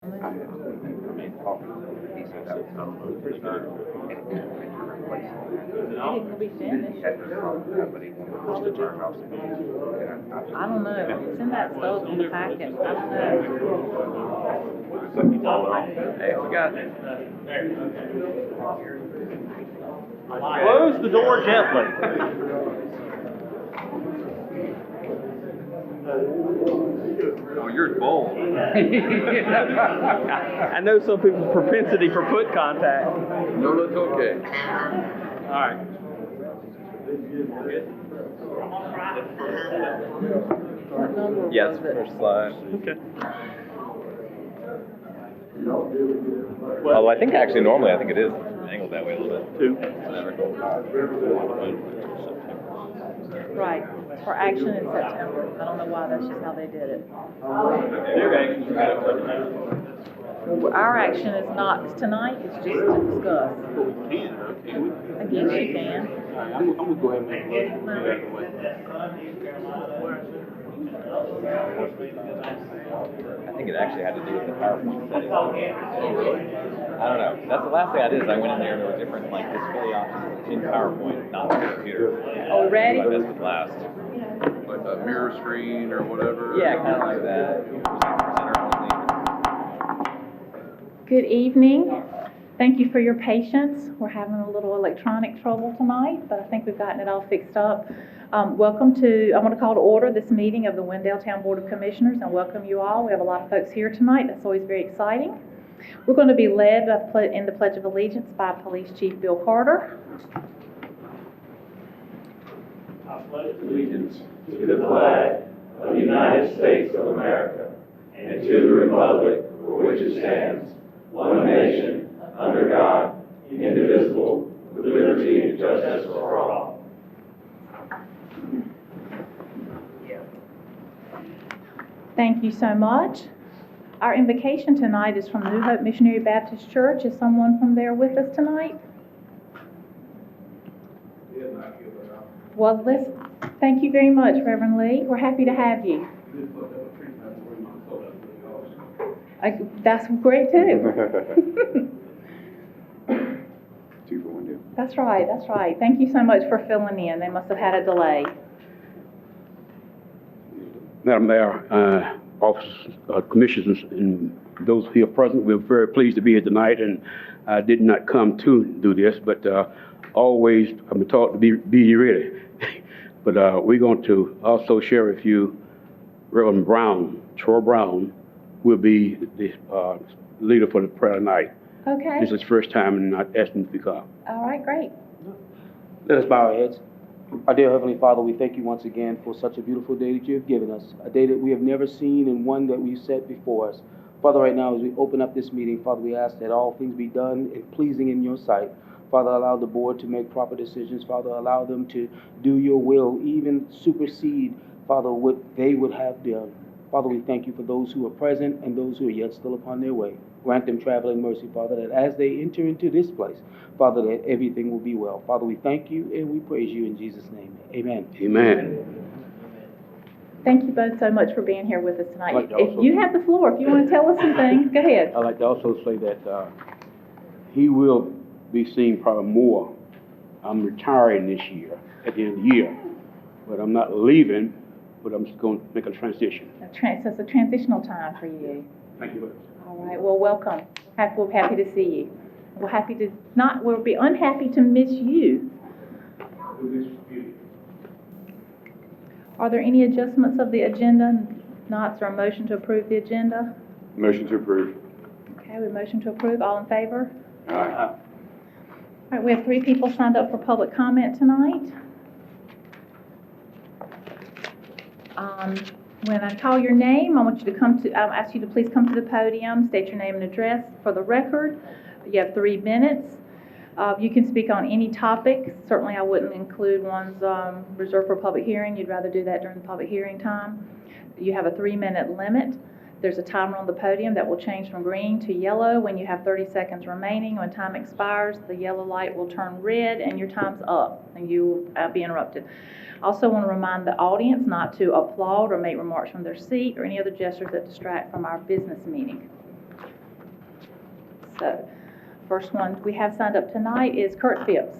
I mean, he said that was pretty good. It can be finished. I don't know. It's in that stove in the packet. I don't know. Hey, we got it. Close the door gently. Oh, you're bold. I know some people's propensity for foot contact. No, that's okay. All right. What number Yes, was it? first slide. Okay. Although I think actually normally I think it is angled that way a little bit. 2. Right. For action in September. I don't know why. That's just how they did it. Our action is not tonight. It's just to discuss. I guess you can. I'm going to go ahead and make a motion. I think it actually had to do with the PowerPoint settings. I don't know. That's the last thing I did is I went in there and there were different like display options in PowerPoint, not on the computer. Oh, ready? So I messed with last. Like a mirror screen or whatever? Yeah, kind of like that. It was like presenter only. Good evening. Thank you for your patience. We're having a little electronic trouble tonight, but I think we've gotten it all fixed up. Welcome to, I want to call to order this meeting of the Wendell Town Board of Commissioners and welcome you all. We have a lot of folks here tonight. That's always very exciting. We're going to be led in the Pledge of Allegiance by Police Chief Bill Carter. I pledge allegiance to the flag of the United States of America and to the republic for which it stands, one nation, under God, indivisible, with liberty and justice for all. Thank you so much. Our invocation tonight is from New Hope Missionary Baptist Church. Is someone from there with us tonight? Well, thank you very much, Reverend Lee. We're happy to have you. That's great too. 2 for 1 deal. That's right, that's right. Thank you so much for filling in. They must have had a delay. Madam Mayor, officers, commissioners, and those here present, we're very pleased to be here tonight, and I did not come to do this, but always I've been taught to be ready. But we're going to also share with you Reverend Brown, Troy Brown, will be the leader for the prayer tonight. Okay. This is his first time, and I asked him to speak up. All right, great. Let us bow our heads. Our dear Heavenly Father, we thank you once again for such a beautiful day that you have given us, a day that we have never seen and one that we've set before us. Father, right now as we open up this meeting, Father, we ask that all things be done and pleasing in your sight. Father, allow the board to make proper decisions. Father, allow them to do your will, even supersede, Father, what they would have done. Father, we thank you for those who are present and those who are yet still upon their way. Grant them traveling mercy, Father, that as they enter into this place, Father, that everything will be well. Father, we thank you and we praise you in Jesus' name. Amen. Amen. Thank you both so much for being here with us tonight. I'd like to If also- you have the floor, if you want to tell us some things, go ahead. I'd like to also say that he will be seen probably more. I'm retiring this year, at the end of the year, but I'm not leaving, but I'm just going to make a transition. So it's a transitional time for you. Thank you very much. All right, well, welcome. We're happy to see you. We'll be unhappy to miss you. Are there any adjustments of the agenda? Not, is there a motion to approve the agenda? Motion to approve. Okay, we motion to approve. All in favor? Aye. All right, we have 3 people signed up for public comment tonight. When I call your name, I'll ask you to please come to the podium, state your name and address for the record. You have 3 minutes. You can speak on any topic. Certainly I wouldn't include ones reserved for public hearing. You'd rather do that during the public hearing time. You have a 3-minute limit. There's a timer on the podium that will change from green to yellow when you have 30 seconds remaining. When time expires, the yellow light will turn red and your time's up and you will be interrupted. Also want to remind the audience not to applaud or make remarks from their seat or any other gestures that distract from our business meeting. So, first one we have signed up tonight is Kurt Phipps.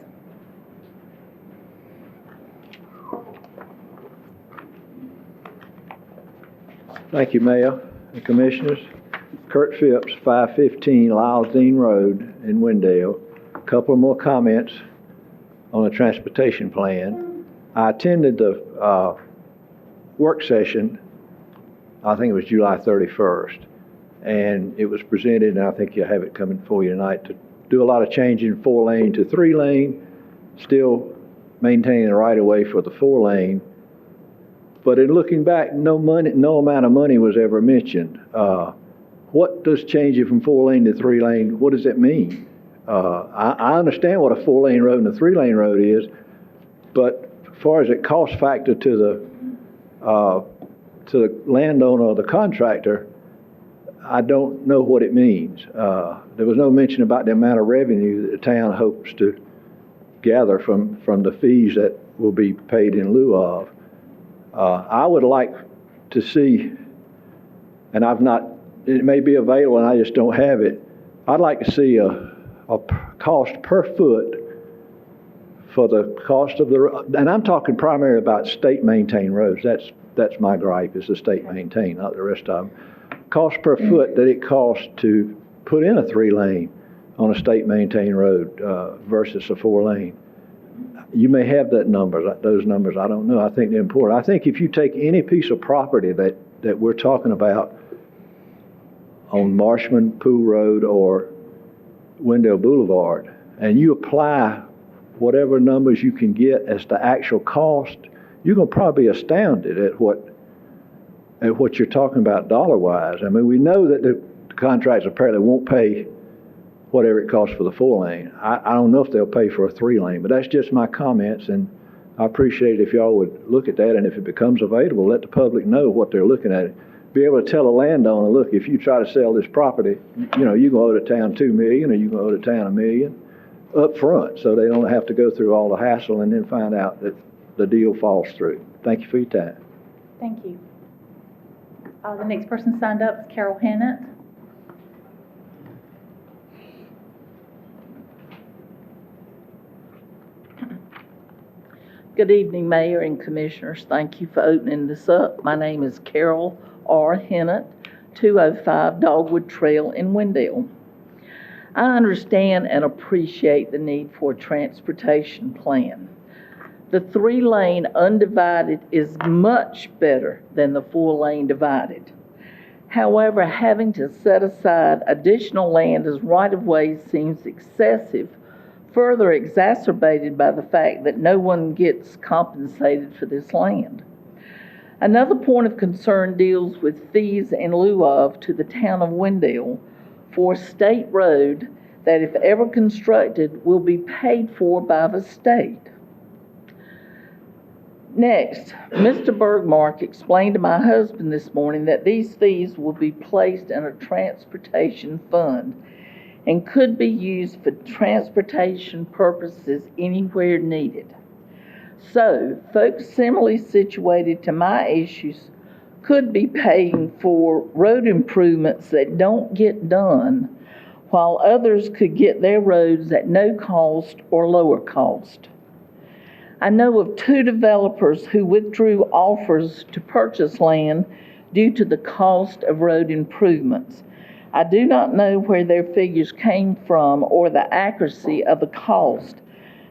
Thank you, Mayor and Commissioners. Kurt Phipps, 515 Lyles Dean Road in Wendell. A couple more comments on the transportation plan. I attended the work session, I think it was July 31st, and it was presented, and I think you'll have it coming for you tonight, to do a lot of changing 4-lane to 3-lane, still maintaining the right-of-way for the 4-lane. But in looking back, no amount of money was ever mentioned. What does changing from 4-lane to 3-lane, what does it mean? I understand what a 4-lane road and a 3-lane road is, but as far as it cost factor to the landowner or the contractor, I don't know what it means. There was no mention about the amount of revenue that the town hopes to gather from the fees that will be paid in lieu of. I would like to see, and it may be available and I just don't have it, I'd like to see a cost per foot for the cost of and I'm talking primarily about state maintained roads. That's my gripe, is the state maintained, not the rest of them. Cost per foot that it costs to put in a 3-lane on a state maintained road versus a 4-lane. You may have those numbers, I don't know. I think they're important. I think if you take any piece of property that we're talking about on Marshman Pool Road or Wendell Boulevard, and you apply whatever numbers you can get as the actual cost, you're going to probably be astounded at what you're talking about dollar-wise. I mean, we know that the contractors apparently won't pay whatever it costs for the 4-lane. I don't know if they'll pay for a 3-lane, but that's just my comments, and I appreciate if y'all would look at that, and if it becomes available, let the public know what they're looking at. Be able to tell a landowner, look, if you try to sell this property, you're going to owe the town $2 million, or you're going to owe the town $1 million up front, so they don't have to go through all the hassle and then find out that the deal falls through. Thank you for your time. Thank you. The next person signed up is Carol Hennett. Good evening, Mayor and Commissioners. Thank you for opening this up. My name is Carol R. Hennett, 205 Dogwood Trail in Wendell. I understand and appreciate the need for a transportation plan. The 3-lane undivided is much better than the 4-lane divided. However, having to set aside additional land as right-of-way seems excessive, further exacerbated by the fact that no one gets compensated for this land. Another point of concern deals with fees in lieu of to the town of Wendell for a state road that, if ever constructed, will be paid for by the state. Next, Mr. Bergmark explained to my husband this morning that these fees will be placed in a transportation fund and could be used for transportation purposes anywhere needed. So, folks similarly situated to my issues could be paying for road improvements that don't get done, while others could get their roads at no cost or lower cost. I know of 2 developers who withdrew offers to purchase land due to the cost of road improvements. I do not know where their figures came from or the accuracy of the cost.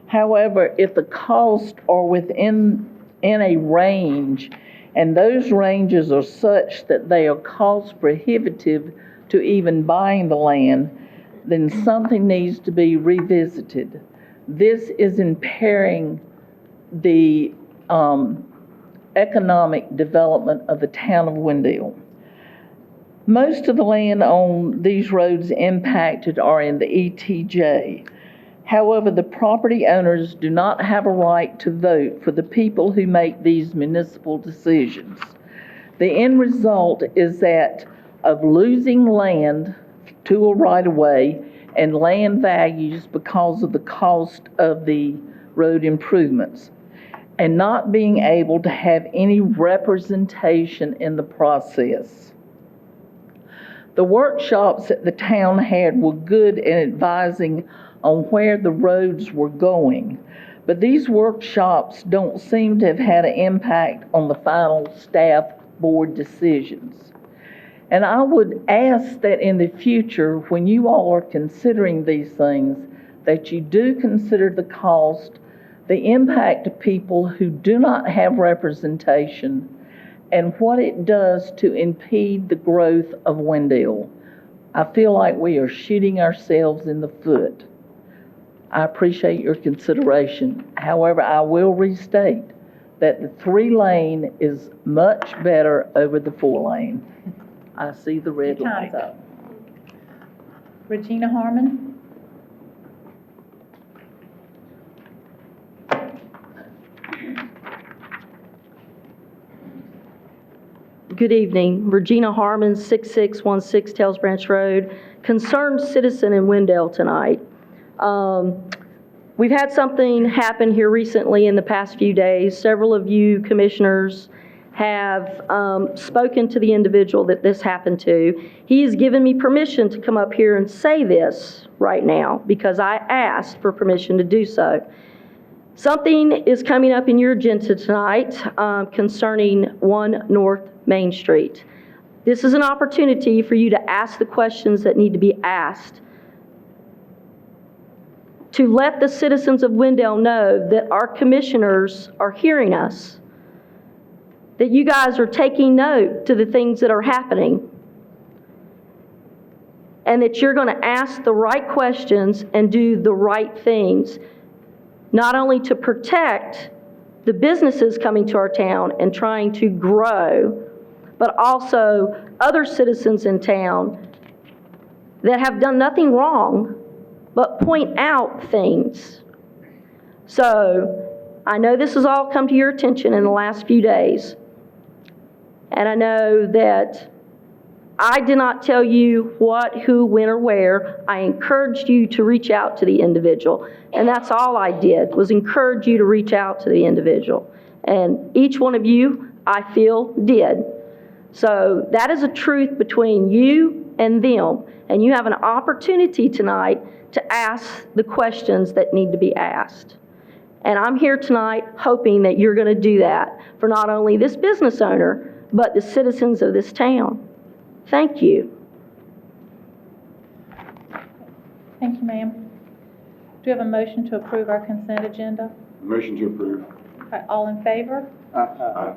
However, if the costs are within a range, and those ranges are such that they are cost prohibitive to even buying the land, then something needs to be revisited. This is impairing the economic development of the town of Wendell. Most of the land on these roads impacted are in the ETJ. However, the property owners do not have a right to vote for the people who make these municipal decisions. The end result is that of losing land to a right-of-way and land values because of the cost of the road improvements, and not being able to have any representation in the process. The workshops that the town had were good in advising on where the roads were going, but these workshops don't seem to have had an impact on the final staff board decisions. And I would ask that in the future, when you all are considering these things, that you do consider the cost, the impact to people who do not have representation, and what it does to impede the growth of Wendell. I feel like we are shooting ourselves in the foot. I appreciate your consideration. However, I will restate that the 3-lane is much better over the 4-lane. I see the red Your light. time's up. Regina Harmon? Good evening. Regina Harmon, 6616 Tails Branch Road. Concerned citizen in Wendell tonight. We've had something happen here recently in the past few days. Several of you commissioners have spoken to the individual that this happened to. He has given me permission to come up here and say this right now because I asked for permission to do so. Something is coming up in your agenda tonight concerning 1 North Main Street. This is an opportunity for you to ask the questions that need to be asked, to let the citizens of Wendell know that our commissioners are hearing us, that you guys are taking note to the things that are happening, and that you're going to ask the right questions and do the right things, not only to protect the businesses coming to our town and trying to grow, but also other citizens in town that have done nothing wrong but point out things. So I know this has all come to your attention in the last few days. And I know that I did not tell you what, who, when, or where. I encouraged you to reach out to the individual. And that's all I did, was encourage you to reach out to the individual. And each one of you, I feel, did. So that is a truth between you and them. And you have an opportunity tonight to ask the questions that need to be asked. And I'm here tonight hoping that you're going to do that for not only this business owner, but the citizens of this town. Thank you. Thank you, ma'am. Do we have a motion to approve our consent agenda? Motion to approve. All right, all in favor? Aye.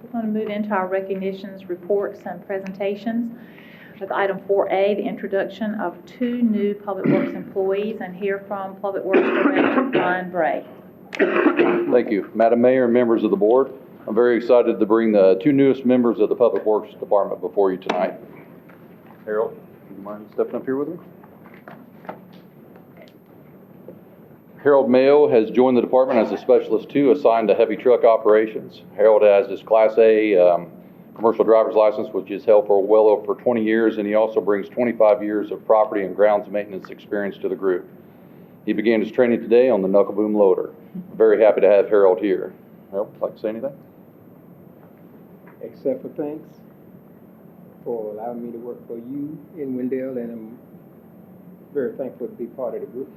We're going to move into our recognitions, reports, and presentations. With item 4A, the introduction of 2 new Public Works employees, and hear from Public Works Director Brian Bray. Thank you. Madam Mayor and members of the board, I'm very excited to bring the 2 newest members of the Public Works Department before you tonight. Harold, do you mind stepping up here with me? Harold Mayo has joined the department as a Specialist 2 assigned to heavy truck operations. Harold has his Class A commercial driver's license, which is held for well over 20 years, and he also brings 25 years of property and grounds maintenance experience to the group. He began his training today on the knuckle boom loader. I'm very happy to have Harold here. Harold, would you like to say anything? Except for thanks for allowing me to work for you in Wendell, and I'm very thankful to be part of the group.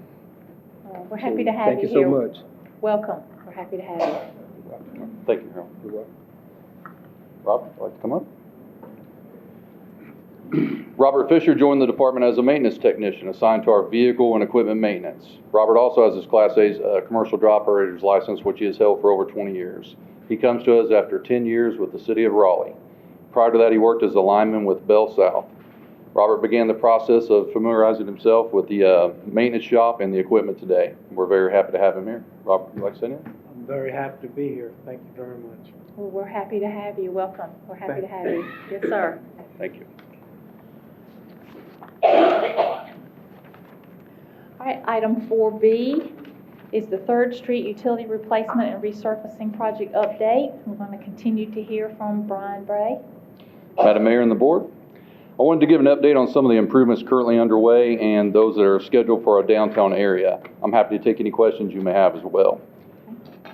We're happy to have you here. Thank you so much. Welcome. We're happy to have you. Thank you, Harold. You're welcome. Rob, would you like to come up? Robert Fisher joined the department as a maintenance technician assigned to our vehicle and equipment maintenance. Robert also has his Class A commercial drive operator's license, which he has held for over 20 years. He comes to us after 10 years with the city of Raleigh. Prior to that, he worked as a lineman with Bell South. Robert began the process of familiarizing himself with the maintenance shop and the equipment today. We're very happy to have him here. Robert, would you like to say anything? I'm very happy to be here. Thank you very much. Well, we're happy to have you. Welcome. We're happy to have you. Yes, sir. Thank you. All right, item 4B is the 3rd Street Utility Replacement and Resurfacing Project update. We're going to continue to hear from Brian Bray. Madam Mayor and the board, I wanted to give an update on some of the improvements currently underway and those that are scheduled for our downtown area. I'm happy to take any questions you may have as well.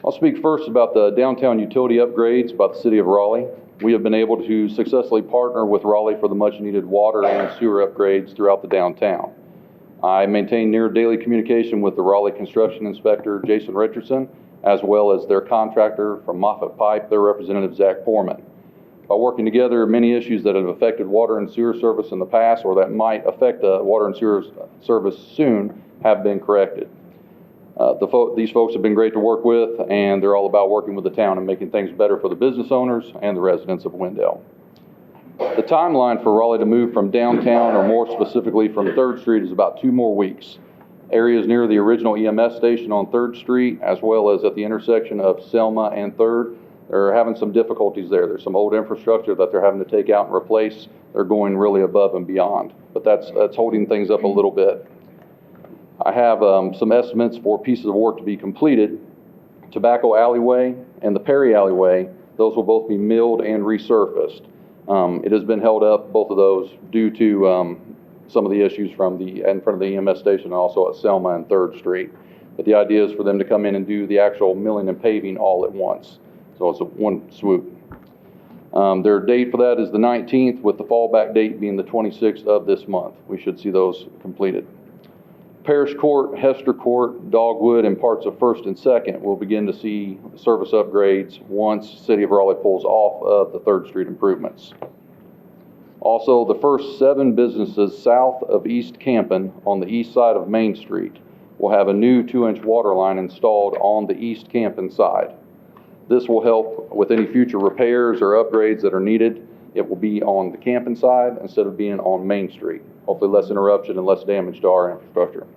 I'll speak first about the downtown utility upgrades by the City of Raleigh. We have been able to successfully partner with Raleigh for the much needed water and sewer upgrades throughout the downtown. I maintain near daily communication with the Raleigh Construction Inspector, Jason Richardson, as well as their contractor from Moffett Pipe, their representative, Zach Foreman. By working together, many issues that have affected water and sewer service in the past or that might affect the water and sewer service soon have been corrected. These folks have been great to work with, and they're all about working with the town and making things better for the business owners and the residents of Wendell. The timeline for Raleigh to move from downtown, or more specifically from 3rd Street, is about 2 more weeks. Areas near the original EMS station on 3rd Street, as well as at the intersection of Selma and 3rd, they're having some difficulties there. There's some old infrastructure that they're having to take out and replace. They're going really above and beyond, but that's holding things up a little bit. I have some estimates for pieces of work to be completed. Tobacco Alleyway and the Perry Alleyway, those will both be milled and resurfaced. It has been held up, both of those, due to some of the issues from in front of the EMS station and also at Selma and 3rd Street. But the idea is for them to come in and do the actual milling and paving all at once. So it's a one swoop. Their date for that is the 19th, with the fallback date being the 26th of this month. We should see those completed. Parish Court, Hester Court, Dogwood, and parts of 1st and 2nd will begin to see service upgrades once City of Raleigh pulls off of the 3rd Street improvements. Also, the first 7 businesses south of East Campen on the east side of Main Street will have a new 2-inch water line installed on the East Campen side. This will help with any future repairs or upgrades that are needed. It will be on the Campen side instead of being on Main Street. Hopefully less interruption and less damage to our infrastructure.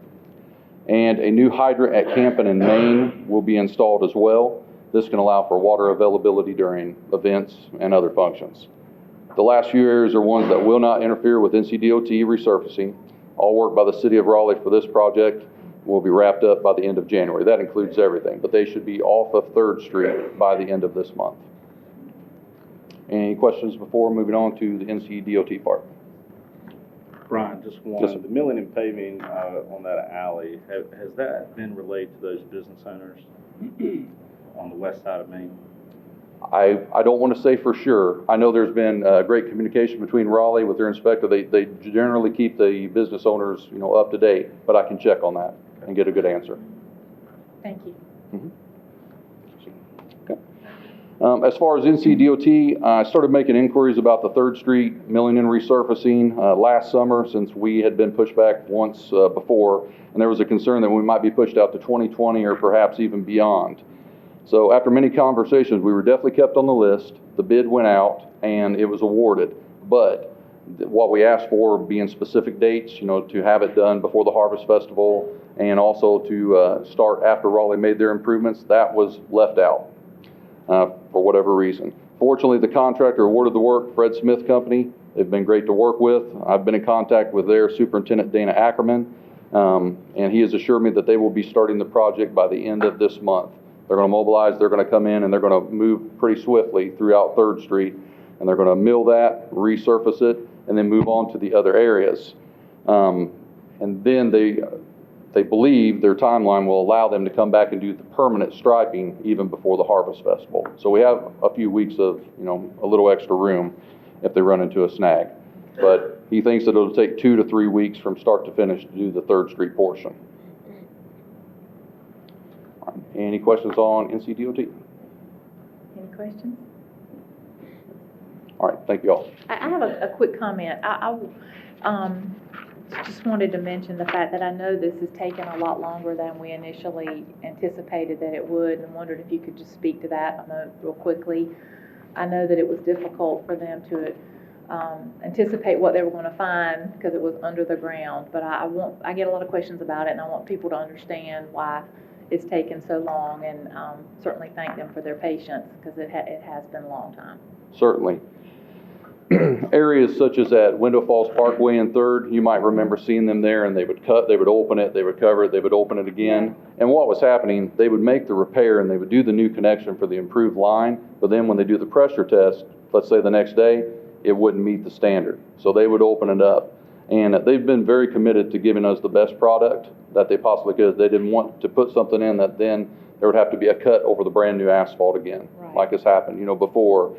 And a new hydrant at Campen and Main will be installed as well. This can allow for water availability during events and other functions. The last few areas are ones that will not interfere with NCDOT resurfacing. All work by the City of Raleigh for this project will be wrapped up by the end of January. That includes everything, but they should be off of 3rd Street by the end of this month. Any questions before moving on to the NCDOT part? Brian, just one. Yes, sir. The milling and paving on that alley, has that been relayed to those business owners on the west side of Main? I don't want to say for sure. I know there's been great communication between Raleigh with their inspector. They generally keep the business owners, up to date, but I can check on that and get a good answer. Thank you. Mm-hmm. As far as NCDOT, I started making inquiries about the 3rd Street milling and resurfacing last summer, since we had been pushed back once before, and there was a concern that we might be pushed out to 2020 or perhaps even beyond. So after many conversations, we were definitely kept on the list. The bid went out and it was awarded, but what we asked for being specific dates, to have it done before the Harvest Festival and also to start after Raleigh made their improvements, that was left out. For whatever reason. Fortunately, the contractor awarded the work, Fred Smith Company. They've been great to work with. I've been in contact with their superintendent, Dana Ackerman, and he has assured me that they will be starting the project by the end of this month. They're going to mobilize, they're going to come in, and they're going to move pretty swiftly throughout 3rd Street, and they're going to mill that, resurface it, and then move on to the other areas. And then they believe their timeline will allow them to come back and do the permanent striping even before the Harvest Festival. So we have a few weeks of, a little extra room if they run into a snag. But he thinks that it'll take 2 to 3 weeks from start to finish to do the 3rd Street portion. Any questions on NCDOT? Any questions? All right, thank you all. I have a quick comment. I just wanted to mention the fact that I know this has taken a lot longer than we initially anticipated that it would, and wondered if you could just speak to that real quickly. I know that it was difficult for them to anticipate what they were going to find because it was under the ground, but I get a lot of questions about it, and I want people to understand why it's taken so long, and certainly thank them for their patience because it has been a long time. Certainly. Areas such as at Wendell Falls Parkway and 3rd, you might remember seeing them there, and they would cut, they would open it, they would cover it, they would open it again. And what was happening, they would make the repair and they would do the new connection for the improved line, but then when they do the pressure test, let's say the next day, it wouldn't meet the standard. So they would open it up. And they've been very committed to giving us the best product that they possibly could. They didn't want to put something in that then there would have to be a cut over the brand new asphalt again, like has happened, before.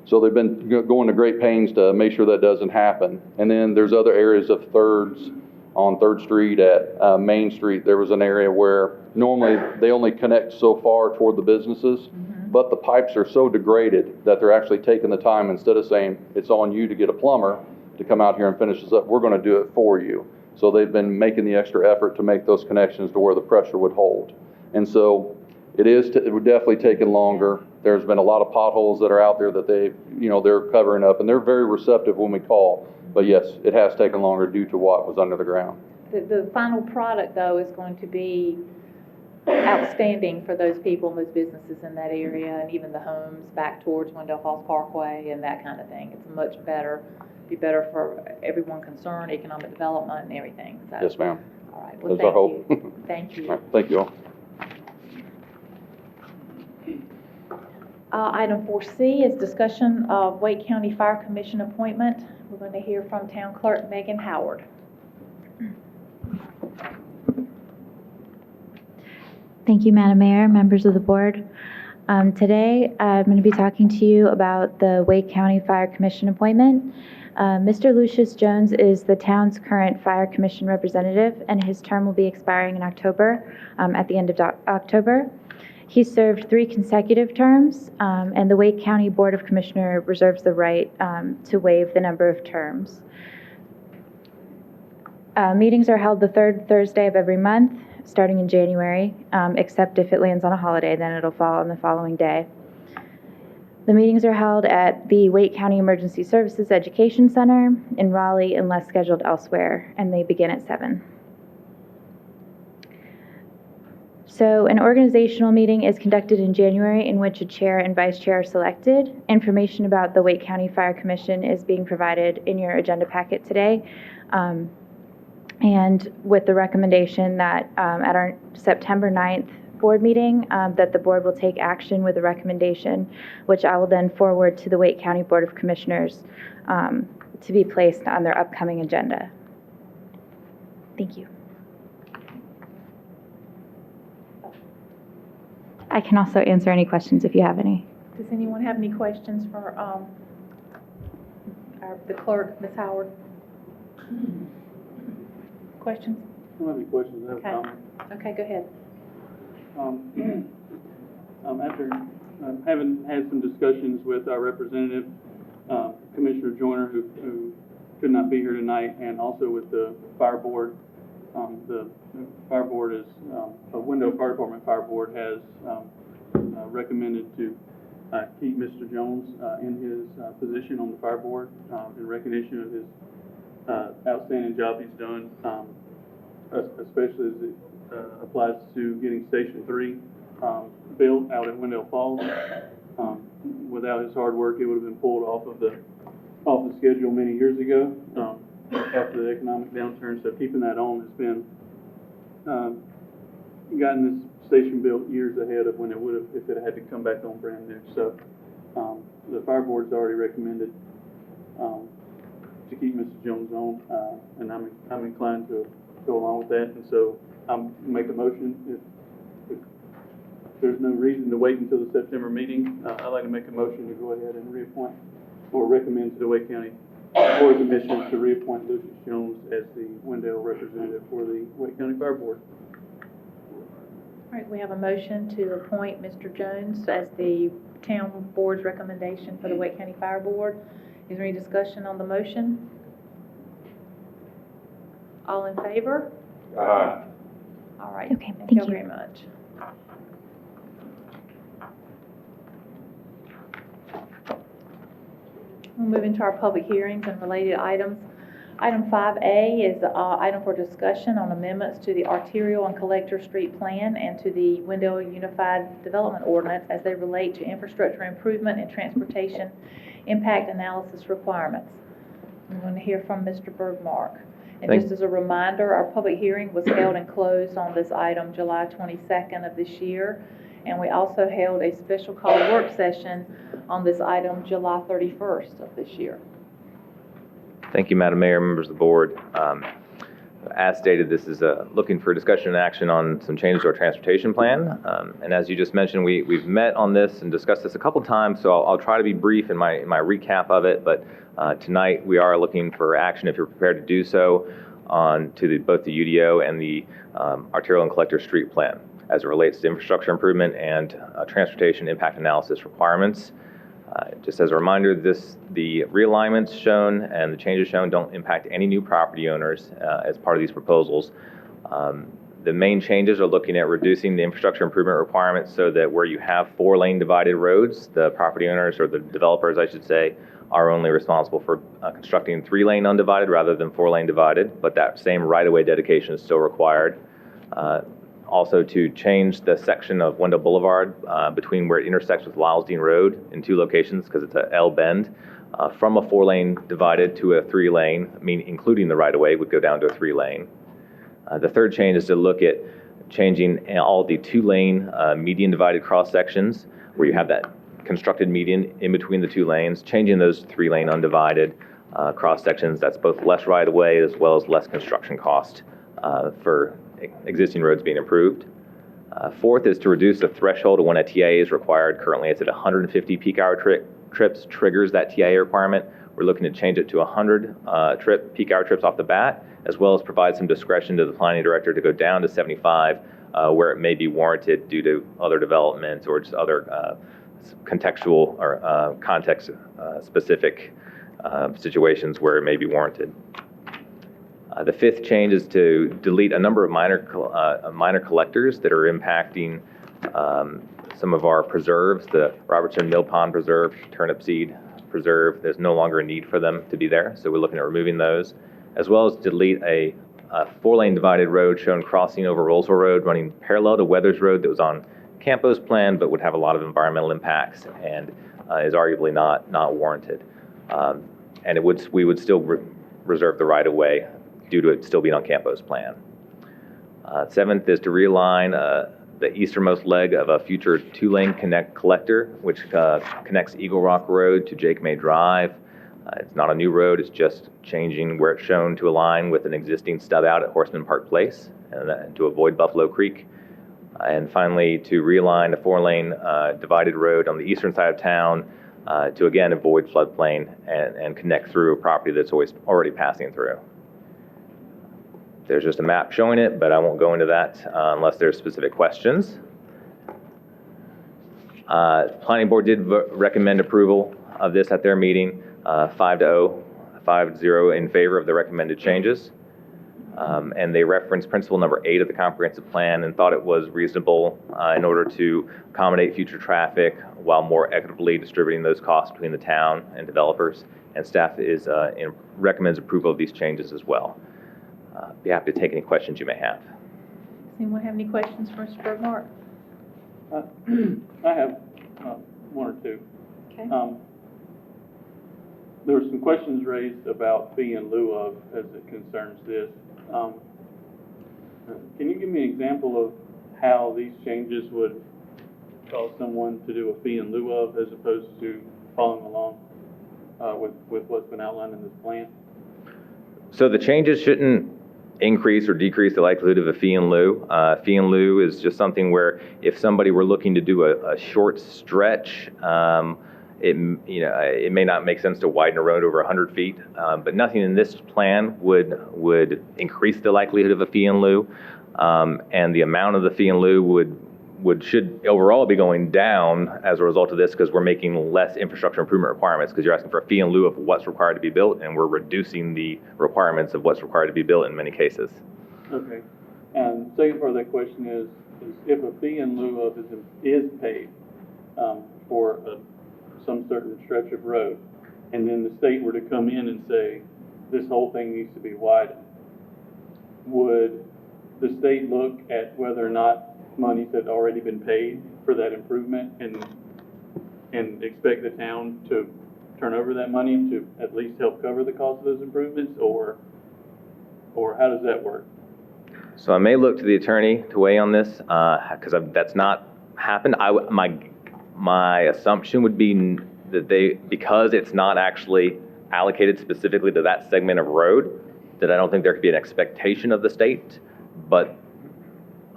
So they've been going to great pains to make sure that doesn't happen. And then there's other areas of thirds on 3rd Street at Main Street. There was an area where normally they only connect so far toward the businesses, but the pipes are so degraded that they're actually taking the time, instead of saying it's on you to get a plumber to come out here and finish this up, we're going to do it for you. So they've been making the extra effort to make those connections to where the pressure would hold. And so it would definitely taken longer. There's been a lot of potholes that are out there that they're covering up, and they're very receptive when we call. But yes, it has taken longer due to what was under the ground. The final product, though, is going to be outstanding for those people and those businesses in that area, and even the homes back towards Wendell Falls Parkway and that kind of thing. It's much better, be better for everyone concerned, economic development and everything. So, Yes, ma'am. all right. Well, That's our hope. Thank you. All right, thank you all. Item 4C is discussion of Wake County Fire Commission appointment. We're going to hear from Town Clerk Megan Howard. Thank you, Madam Mayor, members of the board. Today, I'm going to be talking to you about the Wake County Fire Commission appointment. Mr. Lucius Jones is the town's current Fire Commission representative, and his term will be expiring in October, at the end of October. He served 3 consecutive terms, and the Wake County Board of Commissioners reserves the right to waive the number of terms. Meetings are held the 3rd Thursday of every month, starting in January, except if it lands on a holiday, then it'll fall on the following day. The meetings are held at the Wake County Emergency Services Education Center in Raleigh unless scheduled elsewhere, and they begin at 7. So an organizational meeting is conducted in January in which a chair and vice chair are selected. Information about the Wake County Fire Commission is being provided in your agenda packet today. And with the recommendation that at our September 9th board meeting, that the board will take action with a recommendation, which I will then forward to the Wake County Board of Commissioners to be placed on their upcoming agenda. Thank you. I can also answer any questions if you have any. Does anyone have any questions for the clerk, Ms. Howard? Questions? I don't have any questions. I have Okay. a comment. Okay, go ahead. After having had some discussions with our representative, Commissioner Joyner, who could not be here tonight, and also with the fire board, the fire board is, Wendell Fire Department Fire Board has recommended to keep Mr. Jones in his position on the fire board in recognition of his outstanding job he's done, especially as it applies to getting Station 3 built out at Wendell Falls. Without his hard work, it would have been pulled off the schedule many years ago after the economic downturn. So keeping that on has been gotten this station built years ahead of when it would have if it had to come back on brand new. So the fire board's already recommended to keep Mr. Jones on, and I'm inclined to go along with that. And so I'm make a motion if there's no reason to wait until the September meeting. I'd like to make a motion to go ahead and reappoint or recommend to the Wake County Board of Commissioners to reappoint Lucius Jones as the Wendell representative for the Wake County Fire Board. All right, we have a motion to appoint Mr. Jones as the town board's recommendation for the Wake County Fire Board. Is there any discussion on the motion? All in favor? Aye. All right. Okay, Thank thank you you. very much. We'll move into our public hearings and related items. Item 5A is the item for discussion on amendments to the arterial and collector street plan and to the Wendell Unified Development Ordinance as they relate to infrastructure improvement and transportation impact analysis requirements. I'm going to hear from Mr. Bergmark. And just as a reminder, our public hearing was held and closed on this item July 22nd of this year. And we also held a special call work session on this item July 31st of this year. Thank you, Madam Mayor, members of the board. As stated, this is looking for discussion and action on some changes to our transportation plan. And as you just mentioned, we've met on this and discussed this a couple times, so I'll try to be brief in my recap of it. But tonight we are looking for action, if you're prepared to do so, on to both the UDO and the arterial and collector street plan as it relates to infrastructure improvement and transportation impact analysis requirements. Just as a reminder, the realignments shown and the changes shown don't impact any new property owners as part of these proposals. The main changes are looking at reducing the infrastructure improvement requirements so that where you have 4-lane divided roads, the property owners, or the developers, I should say, are only responsible for constructing 3-lane undivided rather than 4-lane divided, but that same right-of-way dedication is still required. Also to change the section of Wendell Boulevard between where it intersects with Lylesdean Road in 2 locations, because it's a L bend, from a 4-lane divided to a 3-lane, including the right-of-way, would go down to a 3-lane. The third change is to look at changing all the 2-lane median divided cross sections where you have that constructed median in between the 2 lanes, changing those 3-lane undivided cross sections. That's both less right-of-way as well as less construction cost for existing roads being improved. Fourth is to reduce the threshold of when a TIA is required. Currently it's at 150 peak hour trips triggers that TIA requirement. We're looking to change it to 100 peak hour trips off the bat, as well as provide some discretion to the planning director to go down to 75 where it may be warranted due to other developments or just other contextual or context specific situations where it may be warranted. The fifth change is to delete a number of minor collectors that are impacting some of our preserves, the Robertson Mill Pond Preserve, Turnip Seed Preserve. There's no longer a need for them to be there, so we're looking at removing those, as well as delete a 4-lane divided road shown crossing over Rollsville Road, running parallel to Weathers Road that was on Campo's plan, but would have a lot of environmental impacts and is arguably not warranted. And we would still reserve the right-of-way due to it still being on Campo's plan. Seventh is to realign the easternmost leg of a future 2-lane collector, which connects Eagle Rock Road to Jake May Drive. It's not a new road, it's just changing where it's shown to align with an existing stub out at Horseman Park Place and to avoid Buffalo Creek. And finally, to realign a 4-lane divided road on the eastern side of town to again avoid floodplain and connect through a property that's already passing through. There's just a map showing it, but I won't go into that unless there's specific questions. Planning board did recommend approval of this at their meeting, 5-0 in favor of the recommended changes. And they referenced principle number 8 of the comprehensive plan and thought it was reasonable in order to accommodate future traffic while more equitably distributing those costs between the town and developers. And staff recommends approval of these changes as well. Be happy to take any questions you may have. Does anyone have any questions for Mr. Bergmark? I have 1 or 2. Okay. There were some questions raised about fee in lieu of as it concerns this. Can you give me an example of how these changes would cause someone to do a fee in lieu of as opposed to following along with what's been outlined in this plan? So the changes shouldn't increase or decrease the likelihood of a fee in lieu. Fee in lieu is just something where if somebody were looking to do a short stretch, it may not make sense to widen a road over 100 feet, but nothing in this plan would increase the likelihood of a fee in lieu, and the amount of the fee in lieu should overall be going down as a result of this because we're making less infrastructure improvement requirements because you're asking for a fee in lieu of what's required to be built, and we're reducing the requirements of what's required to be built in many cases. Okay. And second part of that question is if a fee in lieu of is paid for some certain stretch of road, and then the state were to come in and say this whole thing needs to be widened, would the state look at whether or not monies had already been paid for that improvement and expect the town to turn over that money to at least help cover the cost of those improvements, or how does that work? So I may look to the attorney to weigh on this because that's not happened. My assumption would be that because it's not actually allocated specifically to that segment of road, that I don't think there could be an expectation of the state, but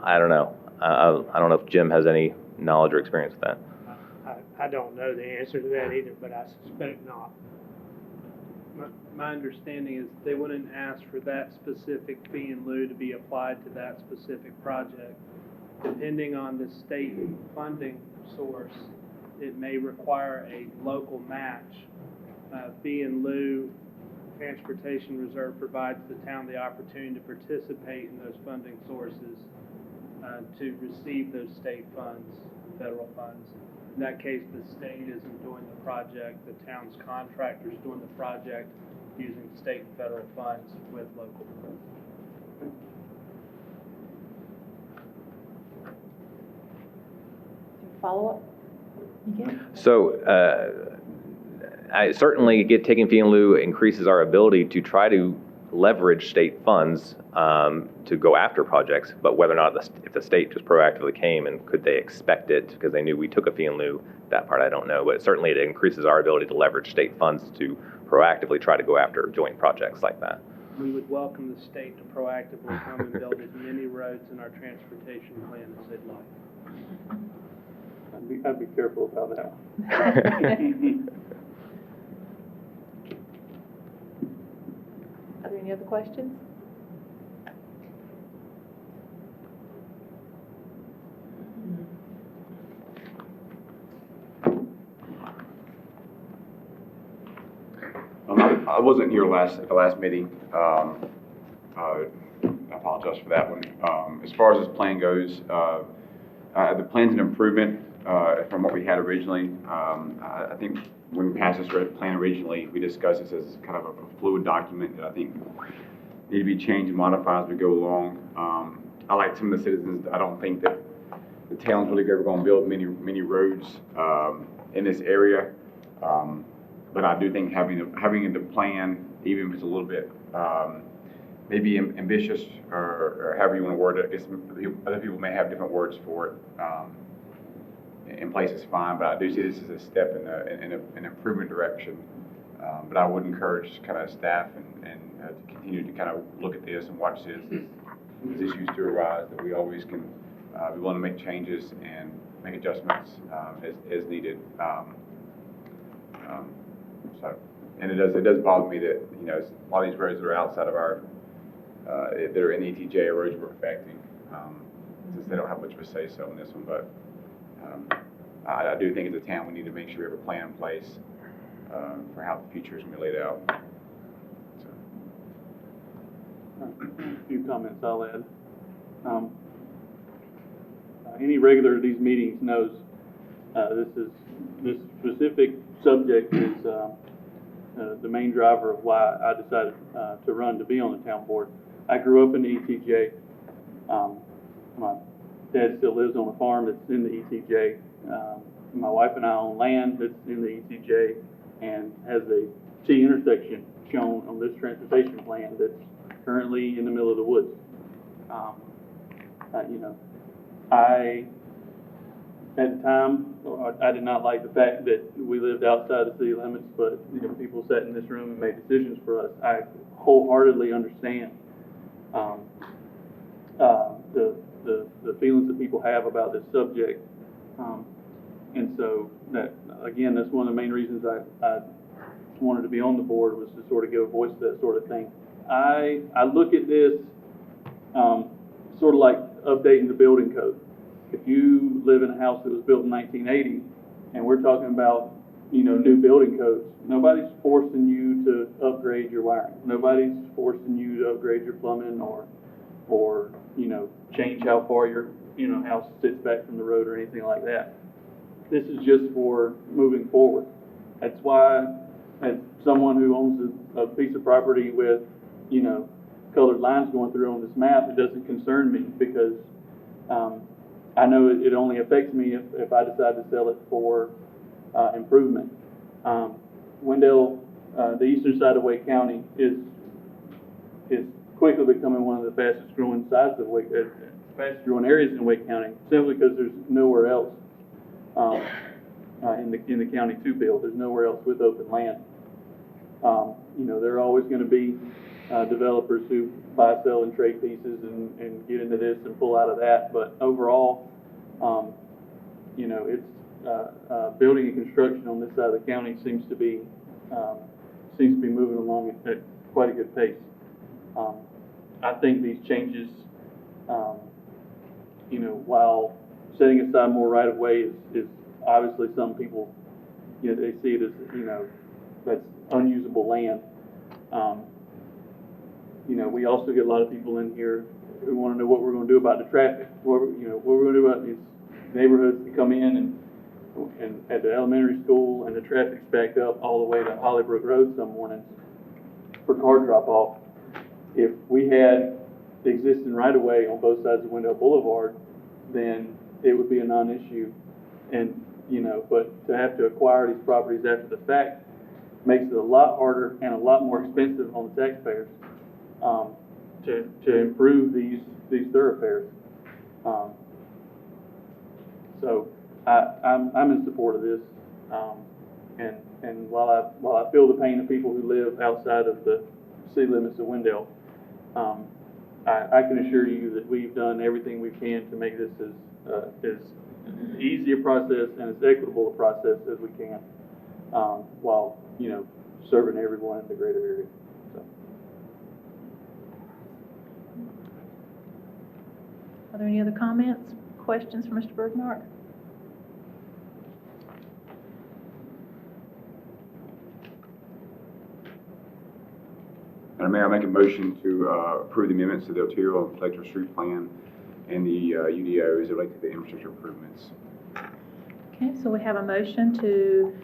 I don't know. I don't know if Jim has any knowledge or experience with that. I don't know the answer to that either, but I suspect not. My understanding is they wouldn't ask for that specific fee in lieu to be applied to that specific project. Depending on the state funding source, it may require a local match. Fee in lieu transportation reserve provides the town the opportunity to participate in those funding sources to receive those state funds, federal funds. In that case, the state isn't doing the project, the town's contractor's doing the project using state and federal funds with local. Follow-up? You good? So I certainly get taking fee in lieu increases our ability to try to leverage state funds to go after projects, but whether or not if the state just proactively came and could they expect it because they knew we took a fee in lieu, that part I don't know, but certainly it increases our ability to leverage state funds to proactively try to go after joint projects like that. We would welcome the state to proactively come and build as many roads in our transportation plan as they'd like. I'd be careful about that one. Are there any other questions? I wasn't here at the last meeting. I apologize for that one. As far as this plan goes, the plan's an improvement from what we had originally. I think when we passed this plan originally, we discussed this as kind of a fluid document that I think need to be changed and modified as we go along. I like some of the citizens. I don't think that the town's really ever going to build many roads in this area. But I do think having the plan, even if it's a little bit maybe ambitious or however you want to word it, I guess other people may have different words for it. In place is fine, but I do see this as a step in an improvement direction. But I would encourage kind of staff and to continue to kind of look at this and watch this as issues do arise, that we always can be willing to make changes and make adjustments as needed. And it does bother me that, you know, a lot of these roads that are outside of our that are in the ETJ are roads we're affecting, since they don't have much of a say-so in this one. But I do think as a town we need to make sure we have a plan in place for how the future is going to be laid out. A few comments I'll add. Any regular to these meetings knows this specific subject is the main driver of why I decided to run to be on the town board. I grew up in the ETJ. My dad still lives on a farm that's in the ETJ. My wife and I own land that's in the ETJ and has a T intersection shown on this transportation plan that's currently in the middle of the woods. You know, at the time, I did not like the fact that we lived outside the city limits, but you know, people sat in this room and made decisions for us. I wholeheartedly understand the feelings that people have about this subject, and so that again, that's one of the main reasons I wanted to be on the board, was to sort of give a voice to that sort of thing. I look at this sort of like updating the building code. If you live in a house that was built in 1980, and we're talking about, you know, new building codes, nobody's forcing you to upgrade your wiring. Nobody's forcing you to upgrade your plumbing or you know, change how far your, you know, house sits back from the road or anything like that. This is just for moving forward. That's why, as someone who owns a piece of property with, you know, colored lines going through on this map, it doesn't concern me, because I know it only affects me if I decide to sell it for improvement. Wendell, the eastern side of Wake County, is quickly becoming one of the fastest growing sides of fastest growing areas in Wake County, simply because there's nowhere else in the county to build. There's nowhere else with open land. You know, there are always gonna be, developers who buy, sell, and trade pieces and get into this and pull out of that, but overall, you know, it's, building and construction on this side of the county seems to be moving along at quite a good pace. I think these changes, you know, while setting aside more right-of-way is obviously some people, you know, they see it as, you know, that's unusable land. You know, we also get a lot of people in here who want to know what we're going to do about the traffic. What we're going to do about these neighborhoods that come in and at the elementary school and the traffic's backed up all the way to Hollybrook Road some mornings for car drop-off. If we had the existing right-of-way on both sides of Wendell Boulevard, then it would be a non-issue. And, you know, but to have to acquire these properties after the fact makes it a lot harder and a lot more expensive on the taxpayers to improve these thoroughfares. So I'm in support of this. And while I feel the pain of people who live outside of the city limits of Wendell, I can assure you that we've done everything we can to make this as easy a process and as equitable a process as we can, while, you know, serving everyone in the greater area. So. Are there any other comments, questions for Mr. Bergmark? Madam Mayor, I make a motion to approve the amendments to the arterial and collector street plan and the UDOs related to the infrastructure improvements. Okay, so we have a motion to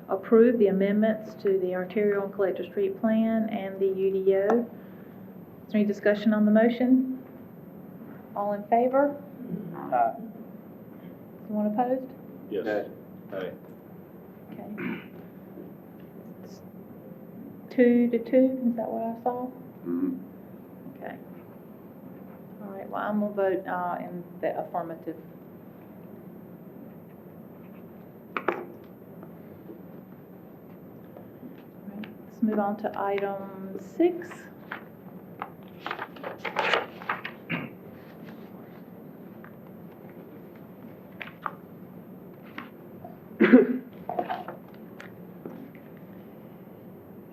approve the amendments to the arterial and collector street plan and the UDO. Is there any discussion on the motion? All in favor? Anyone opposed? Yes. Aye. Okay. 2 to 2, is that what I saw? Mm-hmm. Okay. All right, well, I'm gonna vote in the affirmative. All right, let's move on to item 6.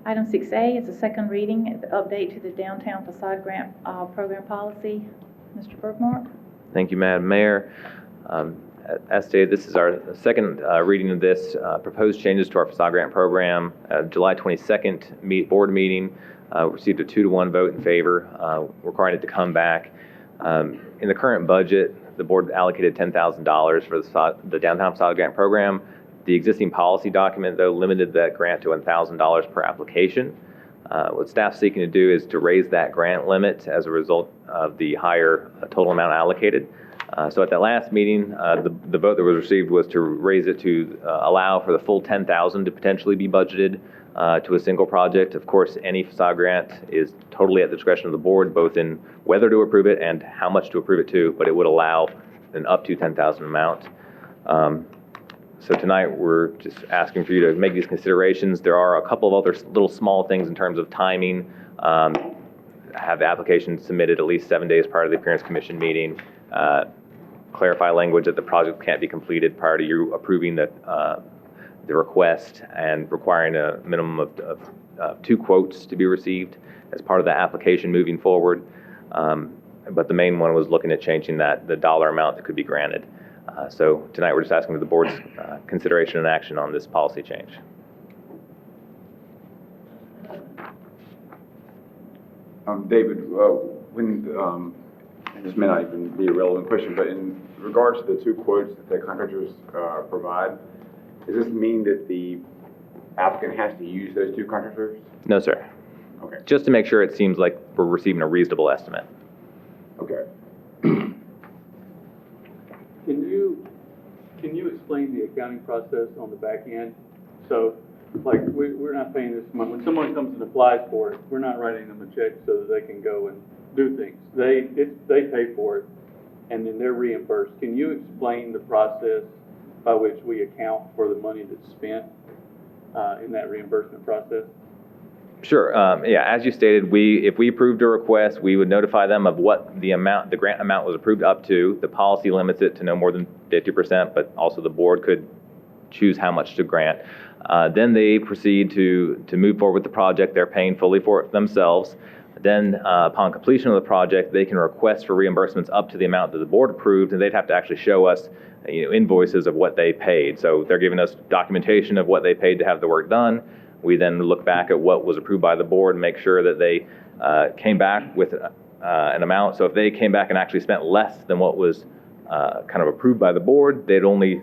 Item 6A is a second reading, the update to the downtown facade grant program policy. Mr. Bergmark? Thank you, Madam Mayor. As stated, this is our second reading of this. Proposed changes to our facade grant program. July 22nd board meeting received a 2-to-1 vote in favor, requiring it to come back. In the current budget, the board allocated $10,000 for the downtown facade grant program. The existing policy document, though, limited that grant to $1,000 per application. What staff's seeking to do is to raise that grant limit as a result of the higher total amount allocated. So at that last meeting, the vote that was received was to raise it to allow for the full $10,000 to potentially be budgeted to a single project. Of course, any facade grant is totally at the discretion of the board, both in whether to approve it and how much to approve it to, but it would allow an up to $10,000 amount. So tonight, we're just asking for you to make these considerations. There are a couple of other little small things in terms of timing. Have the application submitted at least 7 days prior to the appearance commission meeting. Clarify language that the project can't be completed prior to you approving the request, and requiring a minimum of 2 quotes to be received as part of the application moving forward. But the main one was looking at changing the dollar amount that could be granted. So tonight, we're just asking for the board's consideration and action on this policy change. David, when this may not even be a relevant question, but in regards to the 2 quotes that the contractors provide, does this mean that the applicant has to use those 2 contractors? No, sir. Okay. Just to make sure it seems like we're receiving a reasonable estimate. Okay. Can you explain the accounting process on the back end? So, like, we're not paying this money. When someone comes and applies for it, we're not writing them a check so that they can go and do things. They pay for it, and then they're reimbursed. Can you explain the process by which we account for the money that's spent in that reimbursement process? Sure. Yeah, as you stated, if we approved a request, we would notify them of what the grant amount was approved up to. The policy limits it to no more than 50%, but also the board could choose how much to grant. Then they proceed to move forward with the project. They're paying fully for it themselves. Then, upon completion of the project, they can request for reimbursements up to the amount that the board approved, and they'd have to actually show us, invoices of what they paid. So they're giving us documentation of what they paid to have the work done. We then look back at what was approved by the board and make sure that they came back with an amount. So if they came back and actually spent less than what was kind of approved by the board, they'd only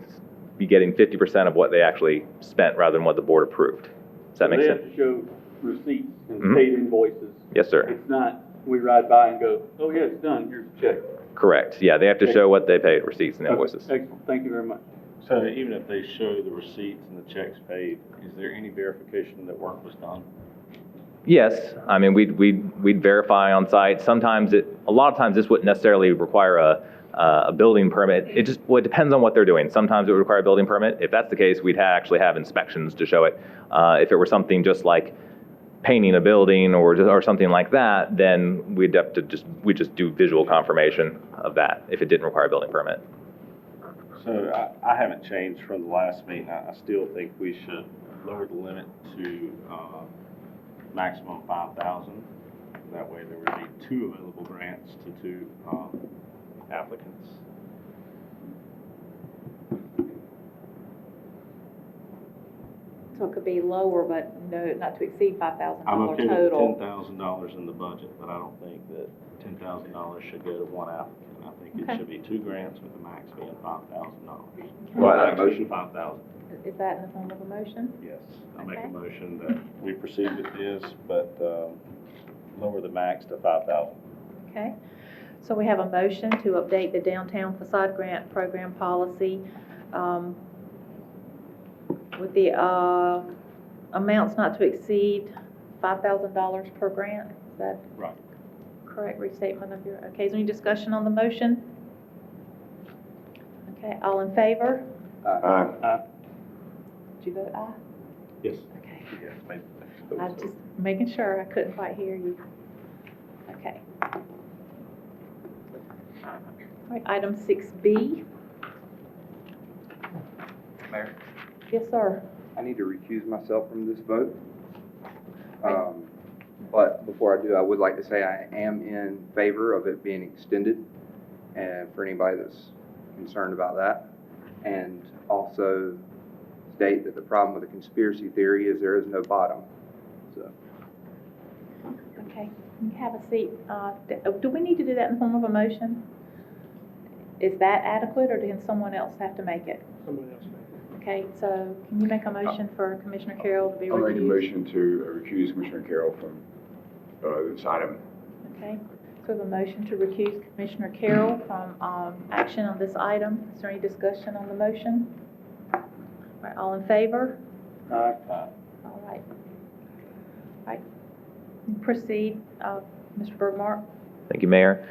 be getting 50% of what they actually spent rather than what the board approved. Does that make sense? They have to show receipts and paid invoices. Yes, sir. It's not, we ride by and go, oh yeah, it's done, here's a check. Correct. Yeah, they have to show what they paid, receipts and invoices. Excellent, thank you very much. So even if they show the receipts and the checks paid, is there any verification that work was done? Yes, I mean, we'd verify on site. Sometimes a lot of times this wouldn't necessarily require a building permit. It depends on what they're doing. Sometimes it would require a building permit. If that's the case, we'd actually have inspections to show it. If it were something just like painting a building or something like that, then we'd just do visual confirmation of that if it didn't require a building permit. So I haven't changed from the last meeting. I still think we should lower the limit to maximum 5,000. That way there would be 2 available grants to 2 applicants. So it could be lower, but no, not to exceed $5,000 I'm okay total. with $10,000 in the budget, but I don't think that $10,000 should go to 1 applicant. I think it should be 2 grants with the max being $5,000. Right, motion. 5,000. Is that in the form of a motion? Yes, I make Okay. a motion that we proceed with this, but lower the max to 5,000. Okay. So we have a motion to update the downtown facade grant program policy with the amounts not to exceed $5,000 per grant. Is that Right. correct restatement of your, okay, is there any discussion on the motion? Okay, all in favor? Did you vote aye? Yes. Okay. Yes, I was just making sure, I couldn't quite hear you. Okay. All right, item 6B. Mayor, Yes, sir. I need to recuse myself from this vote. But before I do, I would like to say I am in favor of it being extended, and for anybody that's concerned about that. And also state that the problem with the conspiracy theory is there is no bottom. So, Okay, you have a seat. Do we need to do that in the form of a motion? Is that adequate, or does someone else have to make it? Someone else make it. Okay, so can you make a motion for Commissioner Carroll to be I'll make a recused? motion to recuse Commissioner Carroll from this item. Okay, so we have a motion to recuse Commissioner Carroll from action on this item. Is there any discussion on the motion? All right, all in favor? Aye. All right. All right, proceed, Mr. Bergmark. Thank you, Mayor.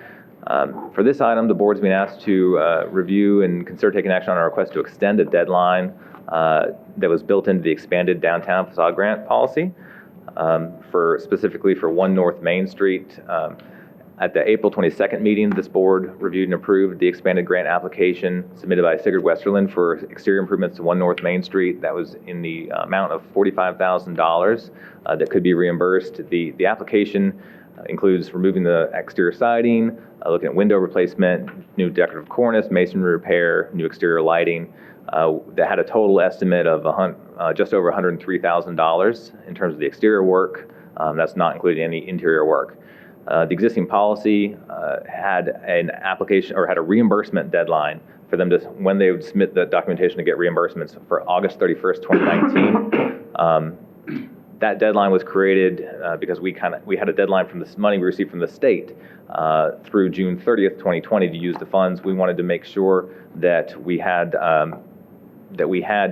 For this item, the board's been asked to review and consider taking action on a request to extend a deadline that was built into the expanded downtown facade grant policy specifically for 1 North Main Street. At the April 22nd meeting, this board reviewed and approved the expanded grant application submitted by Sigurd Westerland for exterior improvements to 1 North Main Street. That was in the amount of $45,000 that could be reimbursed. The application includes removing the exterior siding, looking at window replacement, new decorative cornice, masonry repair, new exterior lighting. That had a total estimate of just over $103,000 in terms of the exterior work. That's not including any interior work. The existing policy had an application or had a reimbursement deadline for them to when they would submit the documentation to get reimbursements for August 31st, 2019. That deadline was created because we had a deadline from this money we received from the state through June 30th, 2020 to use the funds. We wanted to make sure that we had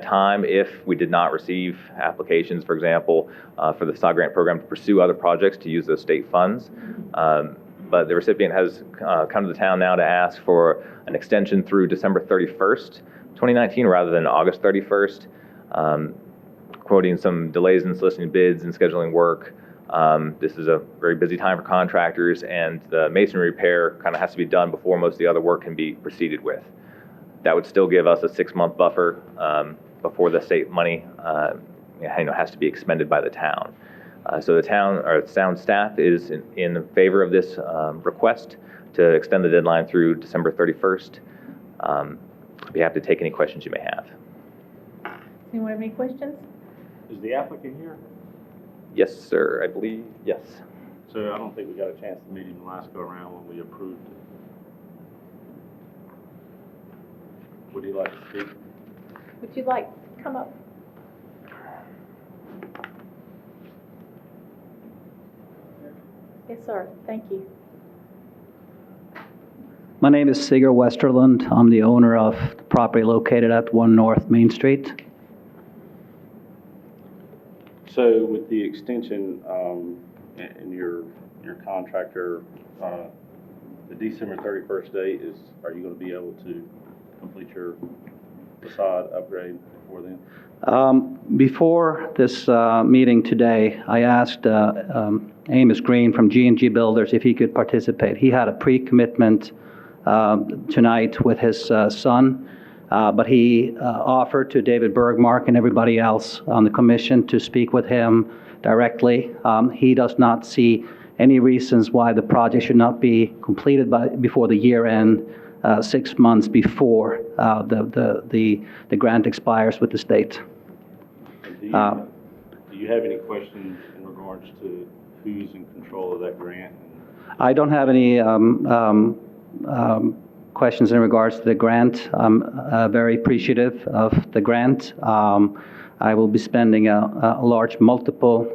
time if we did not receive applications, for example, for the facade grant program to pursue other projects to use those state funds. But the recipient has come to the town now to ask for an extension through December 31st, 2019, rather than August 31st, quoting some delays in soliciting bids and scheduling work. This is a very busy time for contractors, and the masonry repair kind of has to be done before most of the other work can be proceeded with. That would still give us a 6-month buffer before the state money has to be expended by the town. So the town staff is in favor of this request to extend the deadline through December 31st. I'd be happy to take any questions you may have. Anyone have any questions? Is the applicant here? Yes, sir, I believe, yes. So I don't think we got a chance to meet him last go around when we approved it. Would he like to speak? Would you like to come up? Yes, sir. Thank you. My name is Sigurd Westerlund. I'm the owner of the property located at 1 North Main Street. So with the extension in your contractor, the December 31st date are you going to be able to complete your facade upgrade before then? Before this meeting today, I asked Amos Green from G&G Builders if he could participate. He had a pre-commitment tonight with his son, but he offered to David Bergmark and everybody else on the commission to speak with him directly. He does not see any reasons why the project should not be completed before the year end, 6 months before the grant expires with the state. Do you have any questions in regards to who's in control of that grant? I don't have any questions in regards to the grant. I'm very appreciative of the grant. I will be spending a large multiple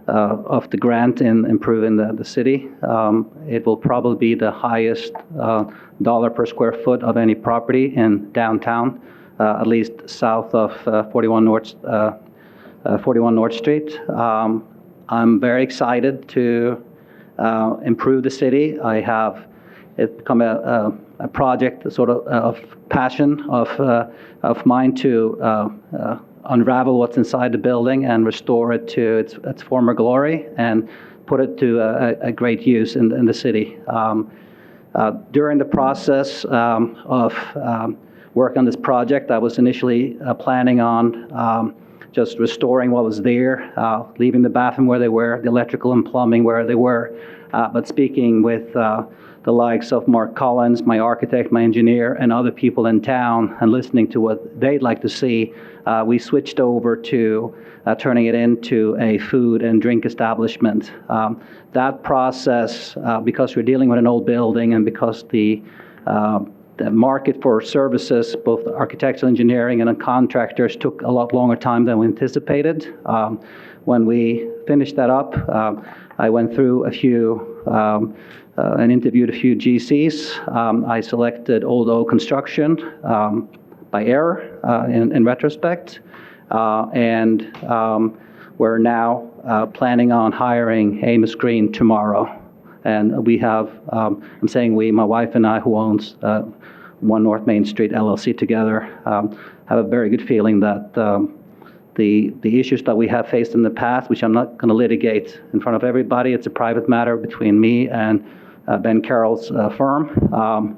of the grant in improving the city. It will probably be the highest dollar per square foot of any property in downtown, at least south of 41 North Street. I'm very excited to improve the city. It's become a project sort of passion of mine to unravel what's inside the building and restore it to its former glory and put it to a great use in the city. During the process of work on this project, I was initially planning on just restoring what was there, leaving the bathroom where they were, the electrical and plumbing where they were, but speaking with the likes of Mark Collins, my architect, my engineer, and other people in town, and listening to what they'd like to see, we switched over to turning it into a food and drink establishment. That process, because we're dealing with an old building and because the market for services, both architectural engineering and contractors, took a lot longer time than we anticipated. When we finished that up, I went through a few and interviewed a few GCs. I selected Old O Construction by error in retrospect, and we're now planning on hiring Amos Green tomorrow. And we have, I'm saying we, my wife and I, who owns 1 North Main Street LLC together, have a very good feeling that the issues that we have faced in the past, which I'm not going to litigate in front of everybody, it's a private matter between me and Ben Carroll's firm.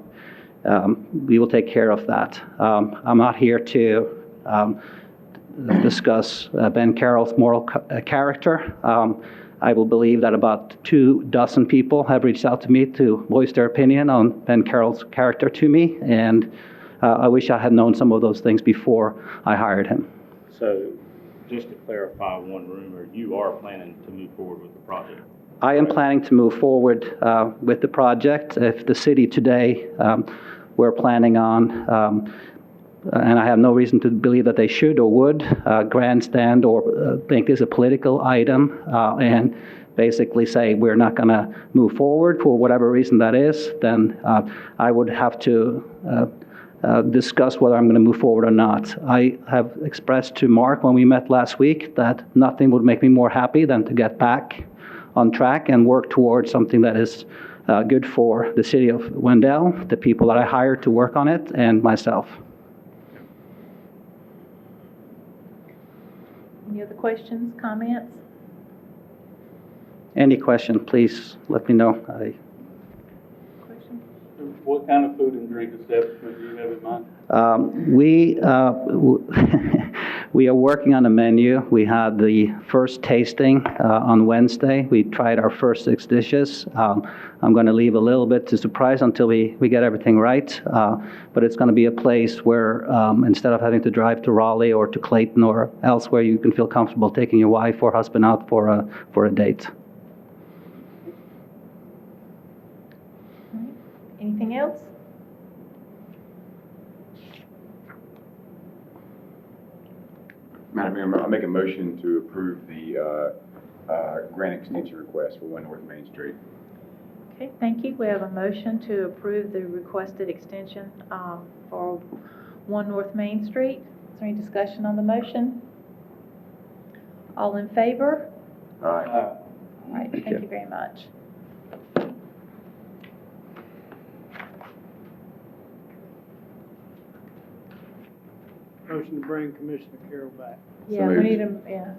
We will take care of that. I'm not here to discuss Ben Carroll's moral character. I will believe that about 24 people have reached out to me to voice their opinion on Ben Carroll's character to me, and I wish I had known some of those things before I hired him. So, just to clarify one rumor, you are planning to move forward with the project? I am planning to move forward with the project. If the city today, we're planning on, and I have no reason to believe that they should or would, grandstand or think it's a political item and basically say we're not going to move forward for whatever reason that is, then I would have to discuss whether I'm going to move forward or not. I have expressed to Mark when we met last week that nothing would make me more happy than to get back on track and work towards something that is good for the city of Wendell, the people that I hired to work on it, and myself. Any other questions, comments? any question, please let me know. What kind of food and drink establishment do you have in mind? We are working on a menu. We had the first tasting on Wednesday. We tried our first 6 dishes. I'm going to leave a little bit to surprise until we get everything right. But it's going to be a place where instead of having to drive to Raleigh or to Clayton or elsewhere, you can feel comfortable taking your wife or husband out for a date. Anything else? Madam Mayor, I'll make a motion to approve the grant extension request for 1 North Main Street. Okay, thank you. We have a motion to approve the requested extension for 1 North Main Street. Is there any discussion on the motion? All in favor? Aye. All right, thank you very much. Motion to bring Commissioner Carroll back. Yeah, we need him, yeah.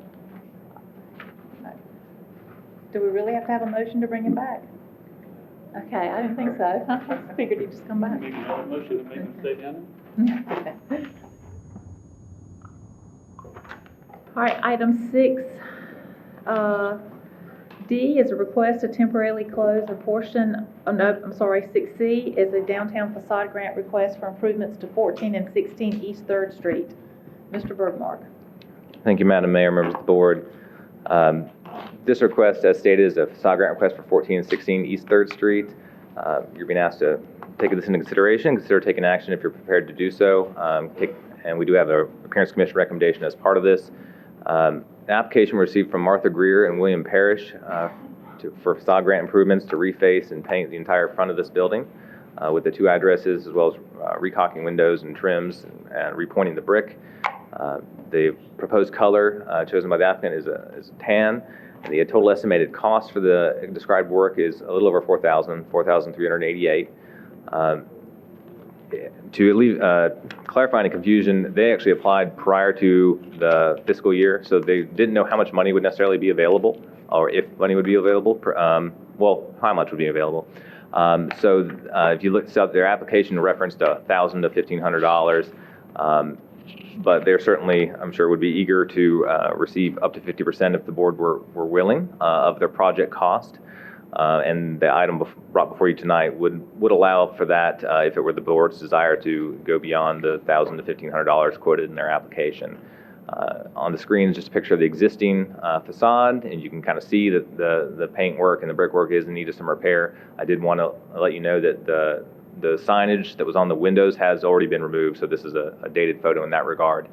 Do we really have to have a motion to bring him back? Okay, I didn't think so. I figured he'd just come back. Maybe another motion to make them stay down there? All right, item 6, D is a request to temporarily close a portion, 6C is a downtown facade grant request for improvements to 14 and 16 East 3rd Street. Mr. Bergmark. Thank you, Madam Mayor, members of the board. This request, as stated, is a facade grant request for 14 and 16 East 3rd Street. You're being asked to take this into consideration, consider taking action if you're prepared to do so. And we do have an Appearance Commission recommendation as part of this. An application received from Martha Greer and William Parrish for facade grant improvements to reface and paint the entire front of this building with the 2 addresses, as well as recaulking windows and trims and repointing the brick. The proposed color chosen by the applicant is a tan, and the total estimated cost for the described work is a little over $4,388. To clarify any confusion, they actually applied prior to the fiscal year, so they didn't know how much money would necessarily be available, or if money would be available, well, how much would be available. If you look at their application referenced $1,000 to $1,500, but they're certainly, I'm sure, would be eager to receive up to 50% if the board were willing of their project cost. And the item brought before you tonight would allow for that if it were the board's desire to go beyond the $1,000 to $1,500 quoted in their application. On the screen is just a picture of the existing facade, and you can kind of see that the paint work and the brickwork is in need of some repair. I did want to let you know that the signage that was on the windows has already been removed, so this is a dated photo in that regard.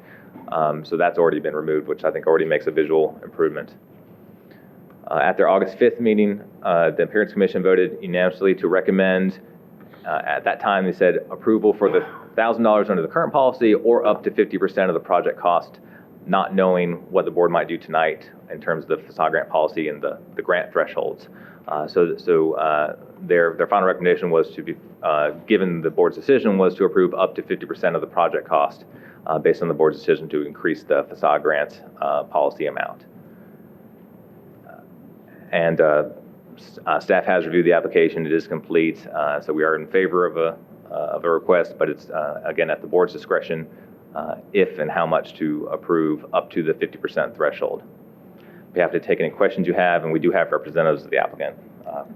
So that's already been removed, which I think already makes a visual improvement. At their August 5th meeting, the Appearance Commission voted unanimously to recommend, at that time they said, approval for the $1,000 under the current policy or up to 50% of the project cost, not knowing what the board might do tonight in terms of the facade grant policy and the grant thresholds. Their final recommendation was to be, given the board's decision, was to approve up to 50% of the project cost based on the board's decision to increase the facade grant policy amount. And staff has reviewed the application. It is complete, so we are in favor of a request, but it's, again, at the board's discretion if and how much to approve up to the 50% threshold. We have to take any questions you have, and we do have representatives of the applicant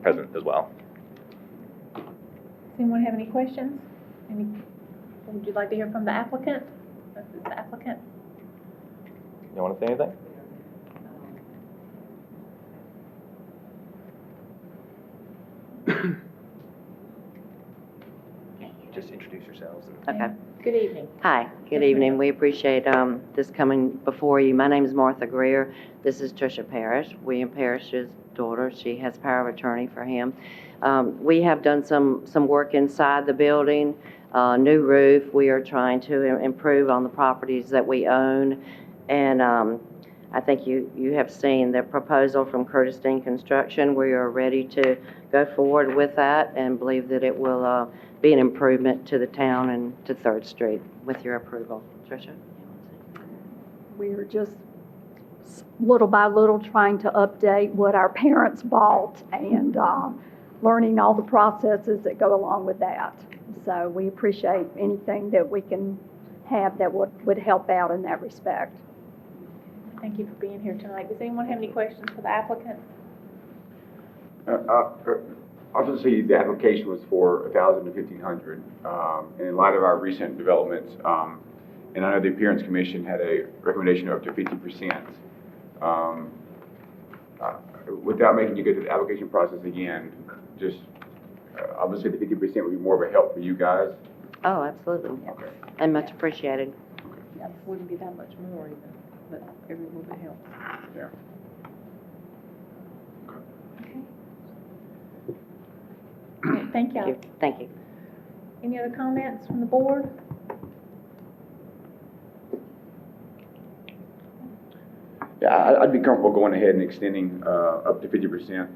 present as well. Does anyone have any questions? Would you like to hear from the applicant? The applicant? You want to say anything? Just introduce yourselves. Okay. Good evening. Hi, good evening. We appreciate this coming before you. My name is Martha Greer. This is Tricia Parrish, William Parrish's daughter. She has power of attorney for him. We have done some work inside the building, new roof. We are trying to improve on the properties that we own. And I think you have seen the proposal from Curtis Dean Construction. We are ready to go forward with that and believe that it will be an improvement to the town and to 3rd Street with your approval. Tricia? We are just little by little trying to update what our parents bought and learning all the processes that go along with that. So we appreciate anything that we can have that would help out in that respect. Thank you for being here tonight. Does anyone have any questions for the applicant? Obviously, the application was for 1,000 to 1,500. And in light of our recent developments, and I know the Appearance Commission had a recommendation of up to 50%. Without making you go through the application process again, just obviously the 50% would be more of a help for you guys. Oh, absolutely. Okay. And much appreciated. Yeah, wouldn't be that much more even, but every little bit helps. Yeah. Okay. All right, thank y'all. Thank you. Any other comments from the board? Yeah, I'd be comfortable going ahead and extending up to 50%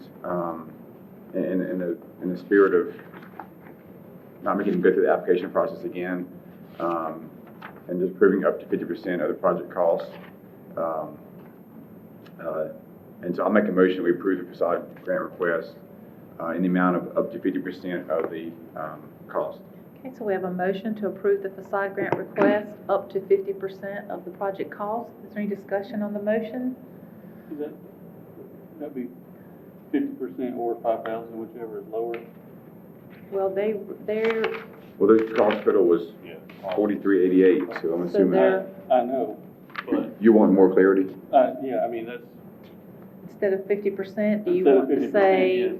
in the spirit of not making them go through the application process again, and just proving up to 50% of the project costs. And so I'll make a motion, we approve the facade grant request in the amount of up to 50% of the cost. Okay, so we have a motion to approve the facade grant request up to 50% of the project cost. Is there any discussion on the motion? That'd be 50% or 5,000, whichever is lower. Well, they're, Well, the cost total was 4388, so I'm assuming I know, but, you want more clarity. yeah, I mean, that's. instead of 50%, do you Instead of want to 50%, say? yes.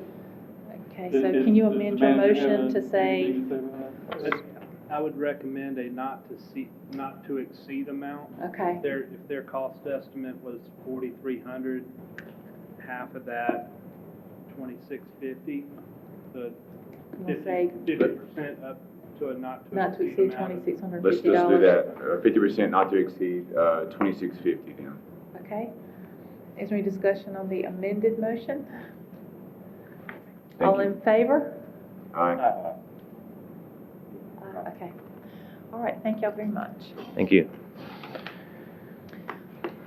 Okay, so can you amend your motion to say? I would recommend a not to exceed amount. Okay. If their cost estimate was 4,300, half of that, 2,650, so We'll say 50% up to a not to exceed amount. $2,650. Let's just do that, 50% not to exceed 2650 then. Okay. Is there any discussion on the amended motion? Thank All you. in favor? Aye. Okay. All right, thank y'all very much. Thank you.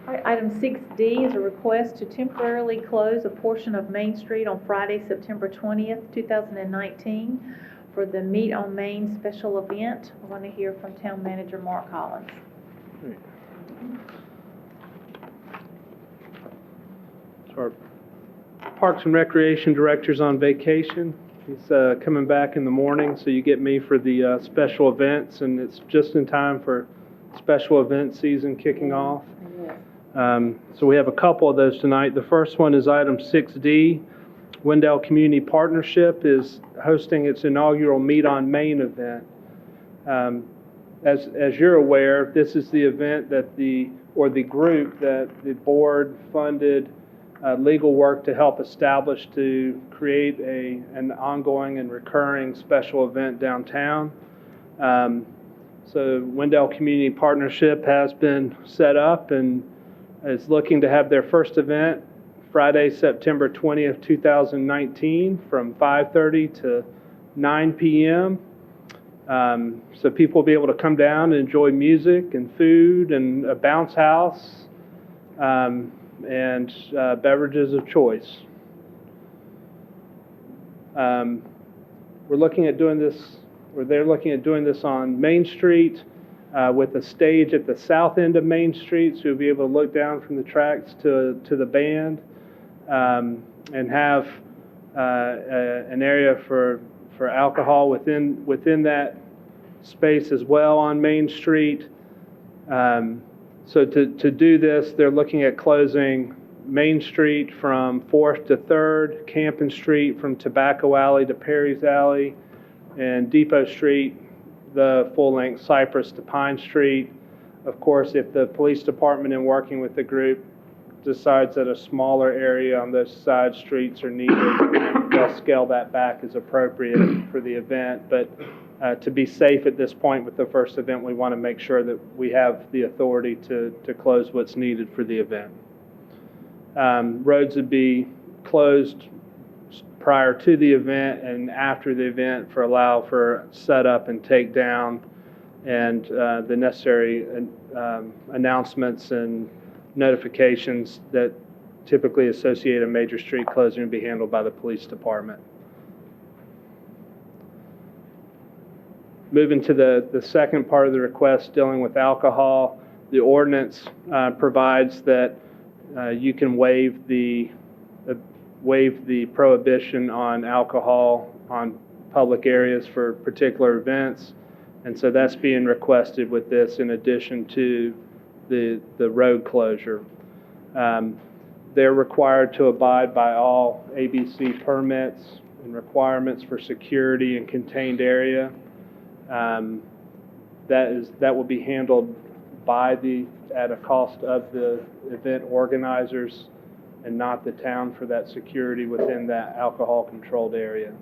All right, item 6D is a request to temporarily close a portion of Main Street on Friday, September 20th, 2019 for the Meet on Main special event. I want to hear from Town Manager Mark Collins. So our Parks and Recreation Director's on vacation. He's coming back in the morning, so you get me for the special events, and it's just in time for special event season kicking off. So we have a couple of those tonight. The first one is item 6D. Wendell Community Partnership is hosting its inaugural Meet on Main event. As you're aware, this is the event that the group that the board funded legal work to help establish to create an ongoing and recurring special event downtown. So Wendell Community Partnership has been set up and is looking to have their first event Friday, September 20th, 2019 from 5:30 to 9 p.m. So people will be able to come down and enjoy music and food and a bounce house and beverages of choice. They're looking at doing this on Main Street with a stage at the south end of Main Street, so you'll be able to look down from the tracks to the band and have an area for alcohol within that space as well on Main Street. So to do this, they're looking at closing Main Street from 4th to 3rd, Campen Street from Tobacco Alley to Perry's Alley, and Depot Street, the full-length Cypress to Pine Street. Of course, if the police department, in working with the group, decides that a smaller area on those side streets are needed, they'll scale that back as appropriate for the event. But to be safe at this point with the first event, we want to make sure that we have the authority to close what's needed for the event. Roads would be closed prior to the event and after the event for allow for setup and takedown and the necessary announcements and notifications that typically associate a major street closing to be handled by the police department. Moving to the second part of the request dealing with alcohol, the ordinance provides that you can waive the prohibition on alcohol on public areas for particular events. And so that's being requested with this in addition to the road closure. They're required to abide by all ABC permits and requirements for security and contained area. That will be handled at a cost of the event organizers and not the town for that security within that alcohol controlled area.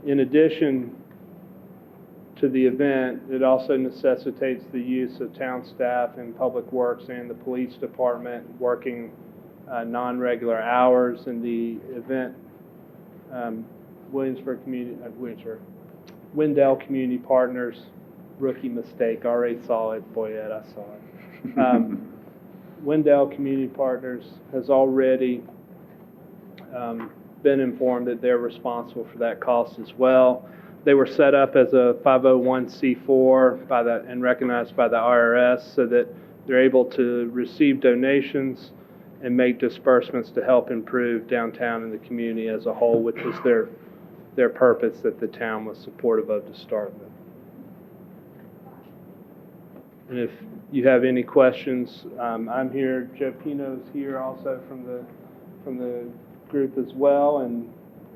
In addition to the event, it also necessitates the use of town staff and public works and the police department working non-regular hours. In the event, Wendell Community Partners, rookie mistake, already saw it, boy, Ed, I saw it. Wendell Community Partners has already been informed that they're responsible for that cost as well. They were set up as a 501c4 and recognized by the IRS so that they're able to receive donations and make disbursements to help improve downtown and the community as a whole, which was their purpose that the town was supportive of to start with. And if you have any questions, I'm here. Joe Pino's here also from the group as well, and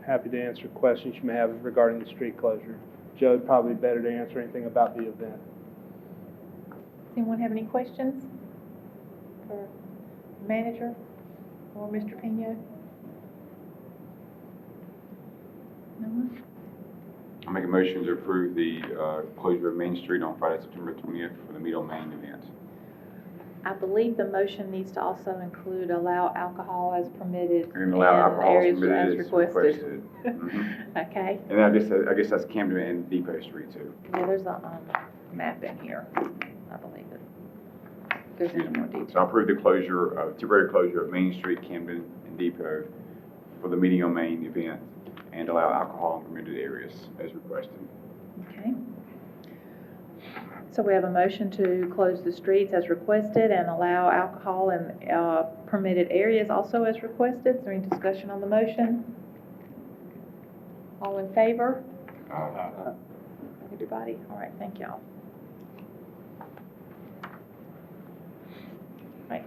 happy to answer questions you may have regarding the street closure. Joe would probably be better to answer anything about the event. Does anyone have any questions for the manager or Mr. Pino? No one? I'll make a motion to approve the closure of Main Street on Friday, September 20th for the Meet on Main event. I believe the motion needs to also include allow alcohol as permitted And allow alcohol as areas permitted as as requested. Mm-hmm. Okay. And I guess that's Camden and Depot Street too. Yeah, there's a map in here, I believe it. Goes into more detail. So I approve the temporary closure of Main Street, Camden, and Depot for the Meeting on Main event and allow alcohol in permitted areas as requested. Okay. So we have a motion to close the streets as requested and allow alcohol in permitted areas also as requested. Is there any discussion on the motion? All in favor? Everybody? All right, thank y'all. Right.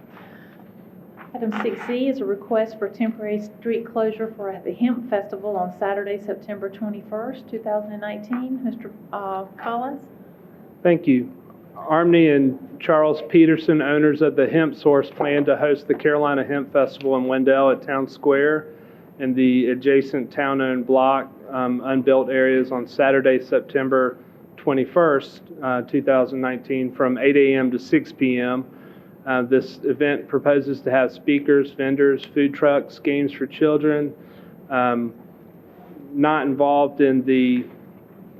Item 6C is a request for temporary street closure for the Hemp Festival on Saturday, September 21st, 2019. Mr. Collins? Thank you. Armney and Charles Peterson, owners of the Hemp Source, plan to host the Carolina Hemp Festival in Wendell at Town Square and the adjacent town-owned block unbuilt areas on Saturday, September 21st, 2019 from 8 a.m. to 6 p.m. This event proposes to have speakers, vendors, food trucks, games for children. Not involved in the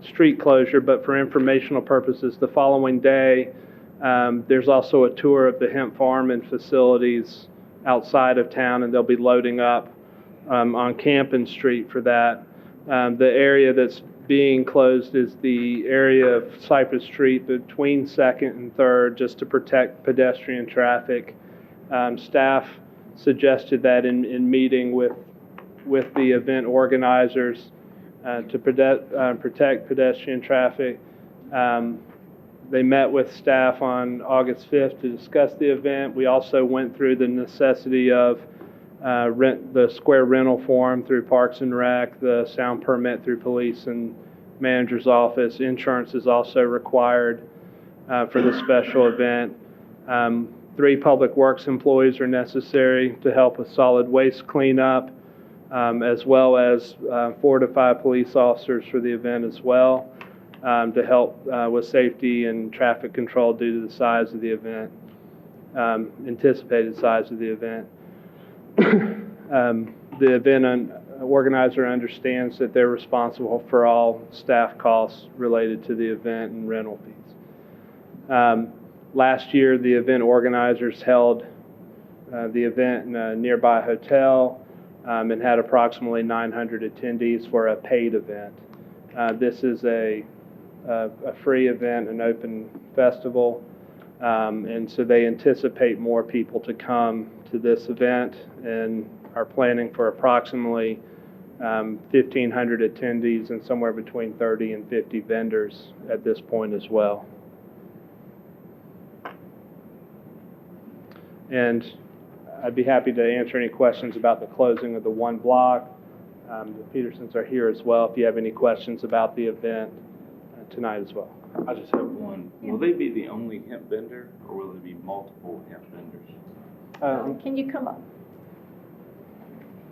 street closure, but for informational purposes. The following day, there's also a tour of the hemp farm and facilities outside of town, and they'll be loading up on Campen Street for that. The area that's being closed is the area of Cypress Street between 2nd and 3rd, just to protect pedestrian traffic. Staff suggested that in meeting with the event organizers to protect pedestrian traffic. They met with staff on August 5th to discuss the event. We also went through the necessity of the square rental form through Parks and Rec, the sound permit through police and manager's office. Insurance is also required for the special event. 3 public works employees are necessary to help with solid waste cleanup, as well as 4 to 5 police officers for the event as well, to help with safety and traffic control due to the size of the event, anticipated size of the event. The event organizer understands that they're responsible for all staff costs related to the event and rental fees. Last year, the event organizers held the event in a nearby hotel and had approximately 900 attendees for a paid event. This is a free event, an open festival, and so they anticipate more people to come to this event and are planning for approximately 1,500 attendees and somewhere between 30 and 50 vendors at this point as well. And I'd be happy to answer any questions about the closing of the one block. The Petersons are here as well if you have any questions about the event tonight as well. I just have one. Will they be the only hemp vendor, or will there be multiple hemp vendors? Can you come up?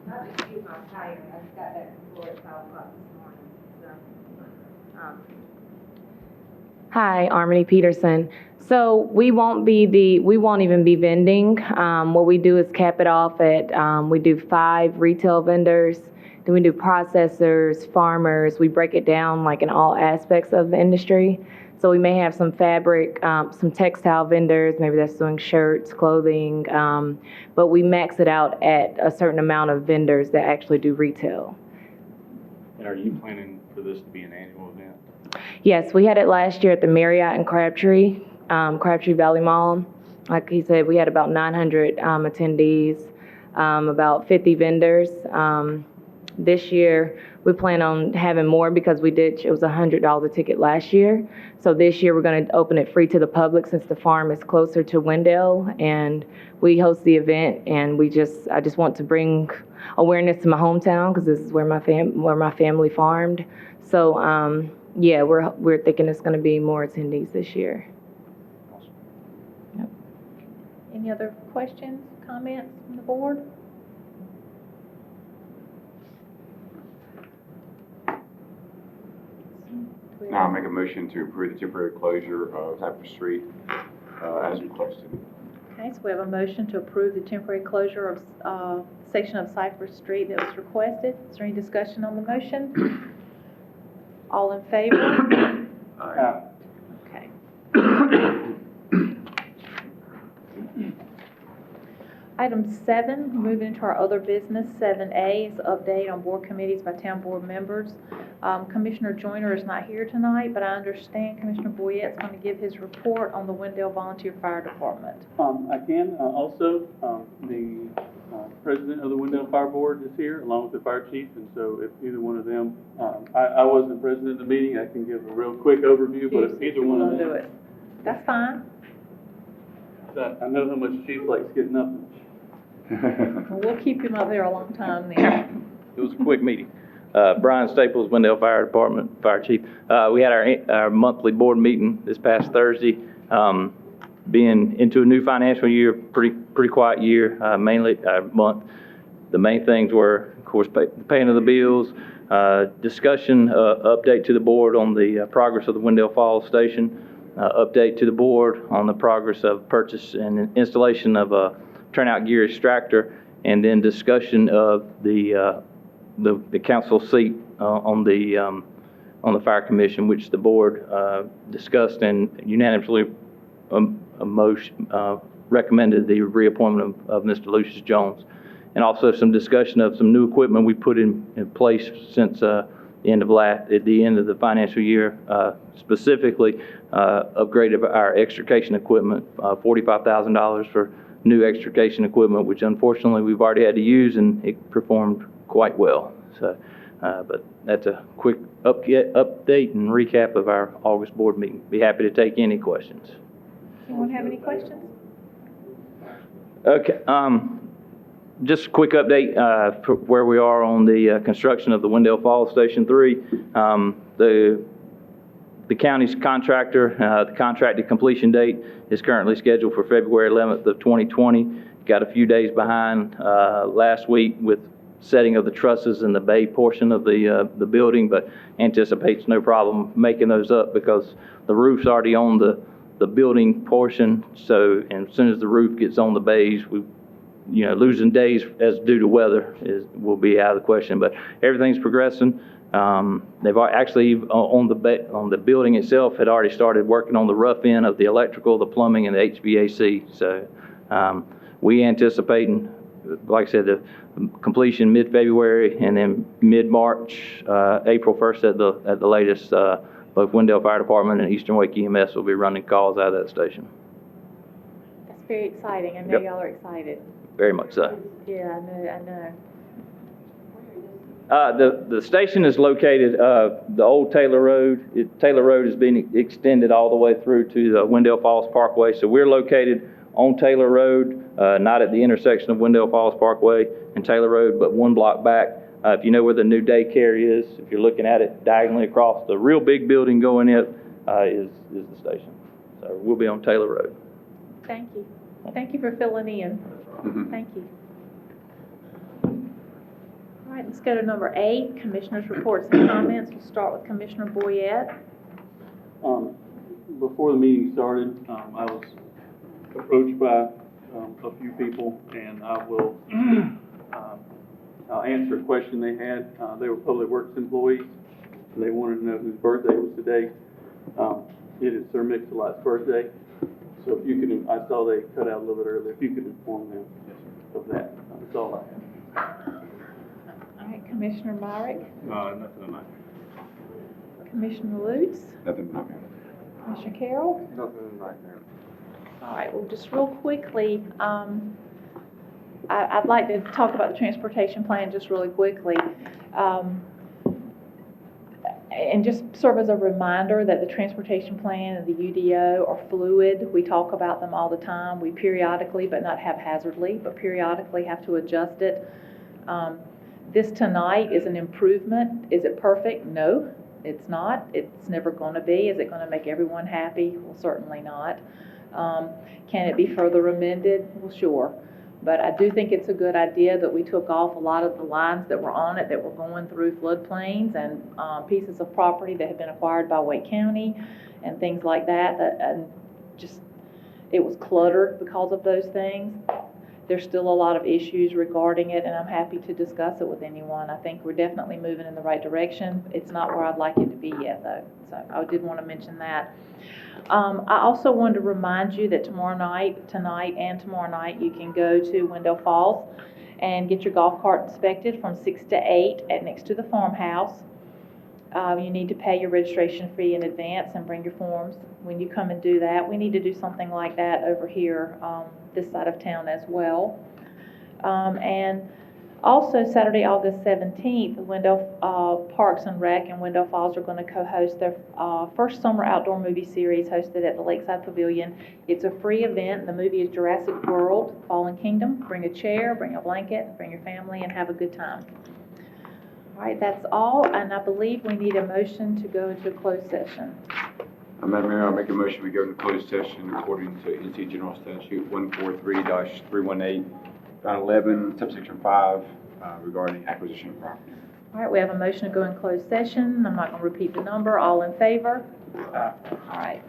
I just used my tire. I just got that before it's 5 o'clock this morning. Hi, Armony Peterson. So we won't even be vending. What we do is cap it off at, we do 5 retail vendors, then we do processors, farmers. We break it down like in all aspects of the industry. So we may have some fabric, some textile vendors, maybe that's doing shirts, clothing, but we max it out at a certain amount of vendors that actually do retail. And are you planning for this to be an annual event? Yes, we had it last year at the Marriott in Crabtree Valley Mall. Like he said, we had about 900 attendees, about 50 vendors. This year, we plan on having more because it was $100 a ticket last year. So this year, we're going to open it free to the public since the farm is closer to Wendell, and we host the event. And I just want to bring awareness to my hometown because this is where my family farmed. So yeah, we're thinking it's going to be more attendees this year. Yep. Any other questions, comments from the board? Now I'll make a motion to approve the temporary closure of Cypress Street as requested. Okay, so we have a motion to approve the temporary closure of section of Cypress Street that was requested. Is there any discussion on the motion? All in favor? Aye. Okay. Item 7, moving into our other business, 7A is update on board committees by town board members. Commissioner Joyner is not here tonight, but I understand Commissioner Boyette's going to give his report on the Wendell Volunteer Fire Department. I can. Also, the president of the Wendell Fire Board is here, along with the fire chief, and so if either one of them, I wasn't president of the meeting, I can give a real quick overview, but if either one of them. Do it. That's fine. I know how much chief likes getting up. Well, we'll keep him up there a long time then. It was a quick meeting. Brian Staples, Wendell Fire Department, Fire Chief. We had our monthly board meeting this past Thursday. Being into a new financial year, pretty quiet year, mainly month. The main things were, of course, paying of the bills, discussion, update to the board on the progress of the Wendell Falls Station, update to the board on the progress of purchase and installation of a turnout gear extractor, and then discussion of the council seat on the fire commission, which the board discussed and unanimously recommended the reappointment of Mr. Lucius Jones, and also some discussion of some new equipment we put in place since the end of the financial year, specifically upgraded our extrication equipment, $45,000 for new extrication equipment, which unfortunately we've already had to use, and it performed quite well. So, but that's a quick update and recap of our August board meeting. Be happy to take any questions. Anyone have any questions? Okay, just a quick update for where we are on the construction of the Wendell Falls Station 3. The county's contractor, the contracted completion date is currently scheduled for February 11th of 2020. Got a few days behind last week with setting of the trusses in the bay portion of the building, but anticipates no problem making those up because the roof's already on the building portion. So, and as soon as the roof gets on the bays, losing days as due to weather will be out of the question, but everything's progressing. They've actually, on the building itself, had already started working on the rough end of the electrical, the plumbing, and the HVAC. So we anticipating, like I said, the completion mid-February, and then mid-March, April 1st at the latest. Both Wendell Fire Department and Eastern Wake EMS will be running calls out of that station. That's very exciting. I know Yep. y'all are excited. Very much so. Yeah, I know. The station is located, the old Taylor Road. Taylor Road is being extended all the way through to the Wendell Falls Parkway. So we're located on Taylor Road, not at the intersection of Wendell Falls Parkway and Taylor Road, but one block back. If you know where the new daycare is, if you're looking at it diagonally across, the real big building going in is the station. So we'll be on Taylor Road. Thank you. Thank you for filling in. Thank you. All right, let's go to number 8, Commissioners' reports and comments. We'll start with Commissioner Boyette. Before the meeting started, I was approached by a few people, and I will I'll answer a question they had. They were public works employees, and they wanted to know whose birthday was today. It is Sir Mix-a-Lot's birthday, so if you could, I saw they cut out a little bit earlier, if you could inform them of that. That's all I have. All right, Commissioner Myrick, Nothing tonight. Commissioner Lutz, Nothing tonight, ma'am. Commissioner Carroll. Nothing right there. All right, well, just real quickly, I'd like to talk about the transportation plan just really quickly. And just serve as a reminder that the transportation plan and the UDO are fluid. We talk about them all the time. We periodically, but not haphazardly, but periodically have to adjust it. This tonight is an improvement. Is it perfect? No, it's not. It's never going to be. Is it going to make everyone happy? Well, certainly not. Can it be further amended? Well, sure. But I do think it's a good idea that we took off a lot of the lines that were on it that were going through floodplains and pieces of property that had been acquired by Wake County and things like that. And just, it was cluttered because of those things. There's still a lot of issues regarding it, and I'm happy to discuss it with anyone. I think we're definitely moving in the right direction. It's not where I'd like it to be yet, though. So I did want to mention that. I also wanted to remind you that tonight and tomorrow night, you can go to Wendell Falls and get your golf cart inspected from 6 to 8 next to the farmhouse. You need to pay your registration fee in advance and bring your forms when you come and do that. We need to do something like that over here, this side of town as well. And also, Saturday, August 17th, Wendell Parks and Rec and Wendell Falls are going to co-host their first summer outdoor movie series hosted at the Lakeside Pavilion. It's a free event. The movie is Jurassic World, Fallen Kingdom. Bring a chair, bring a blanket, bring your family, and have a good time. All right, that's all, and I believe we need a motion to go into a closed session. Madam Mayor, I'll make a motion we go into closed session according to NC General Statute 143-318. 11, subsection 5, regarding acquisition of property. All right, we have a motion to go in closed session. I'm not going to repeat the number. All in favor? All right.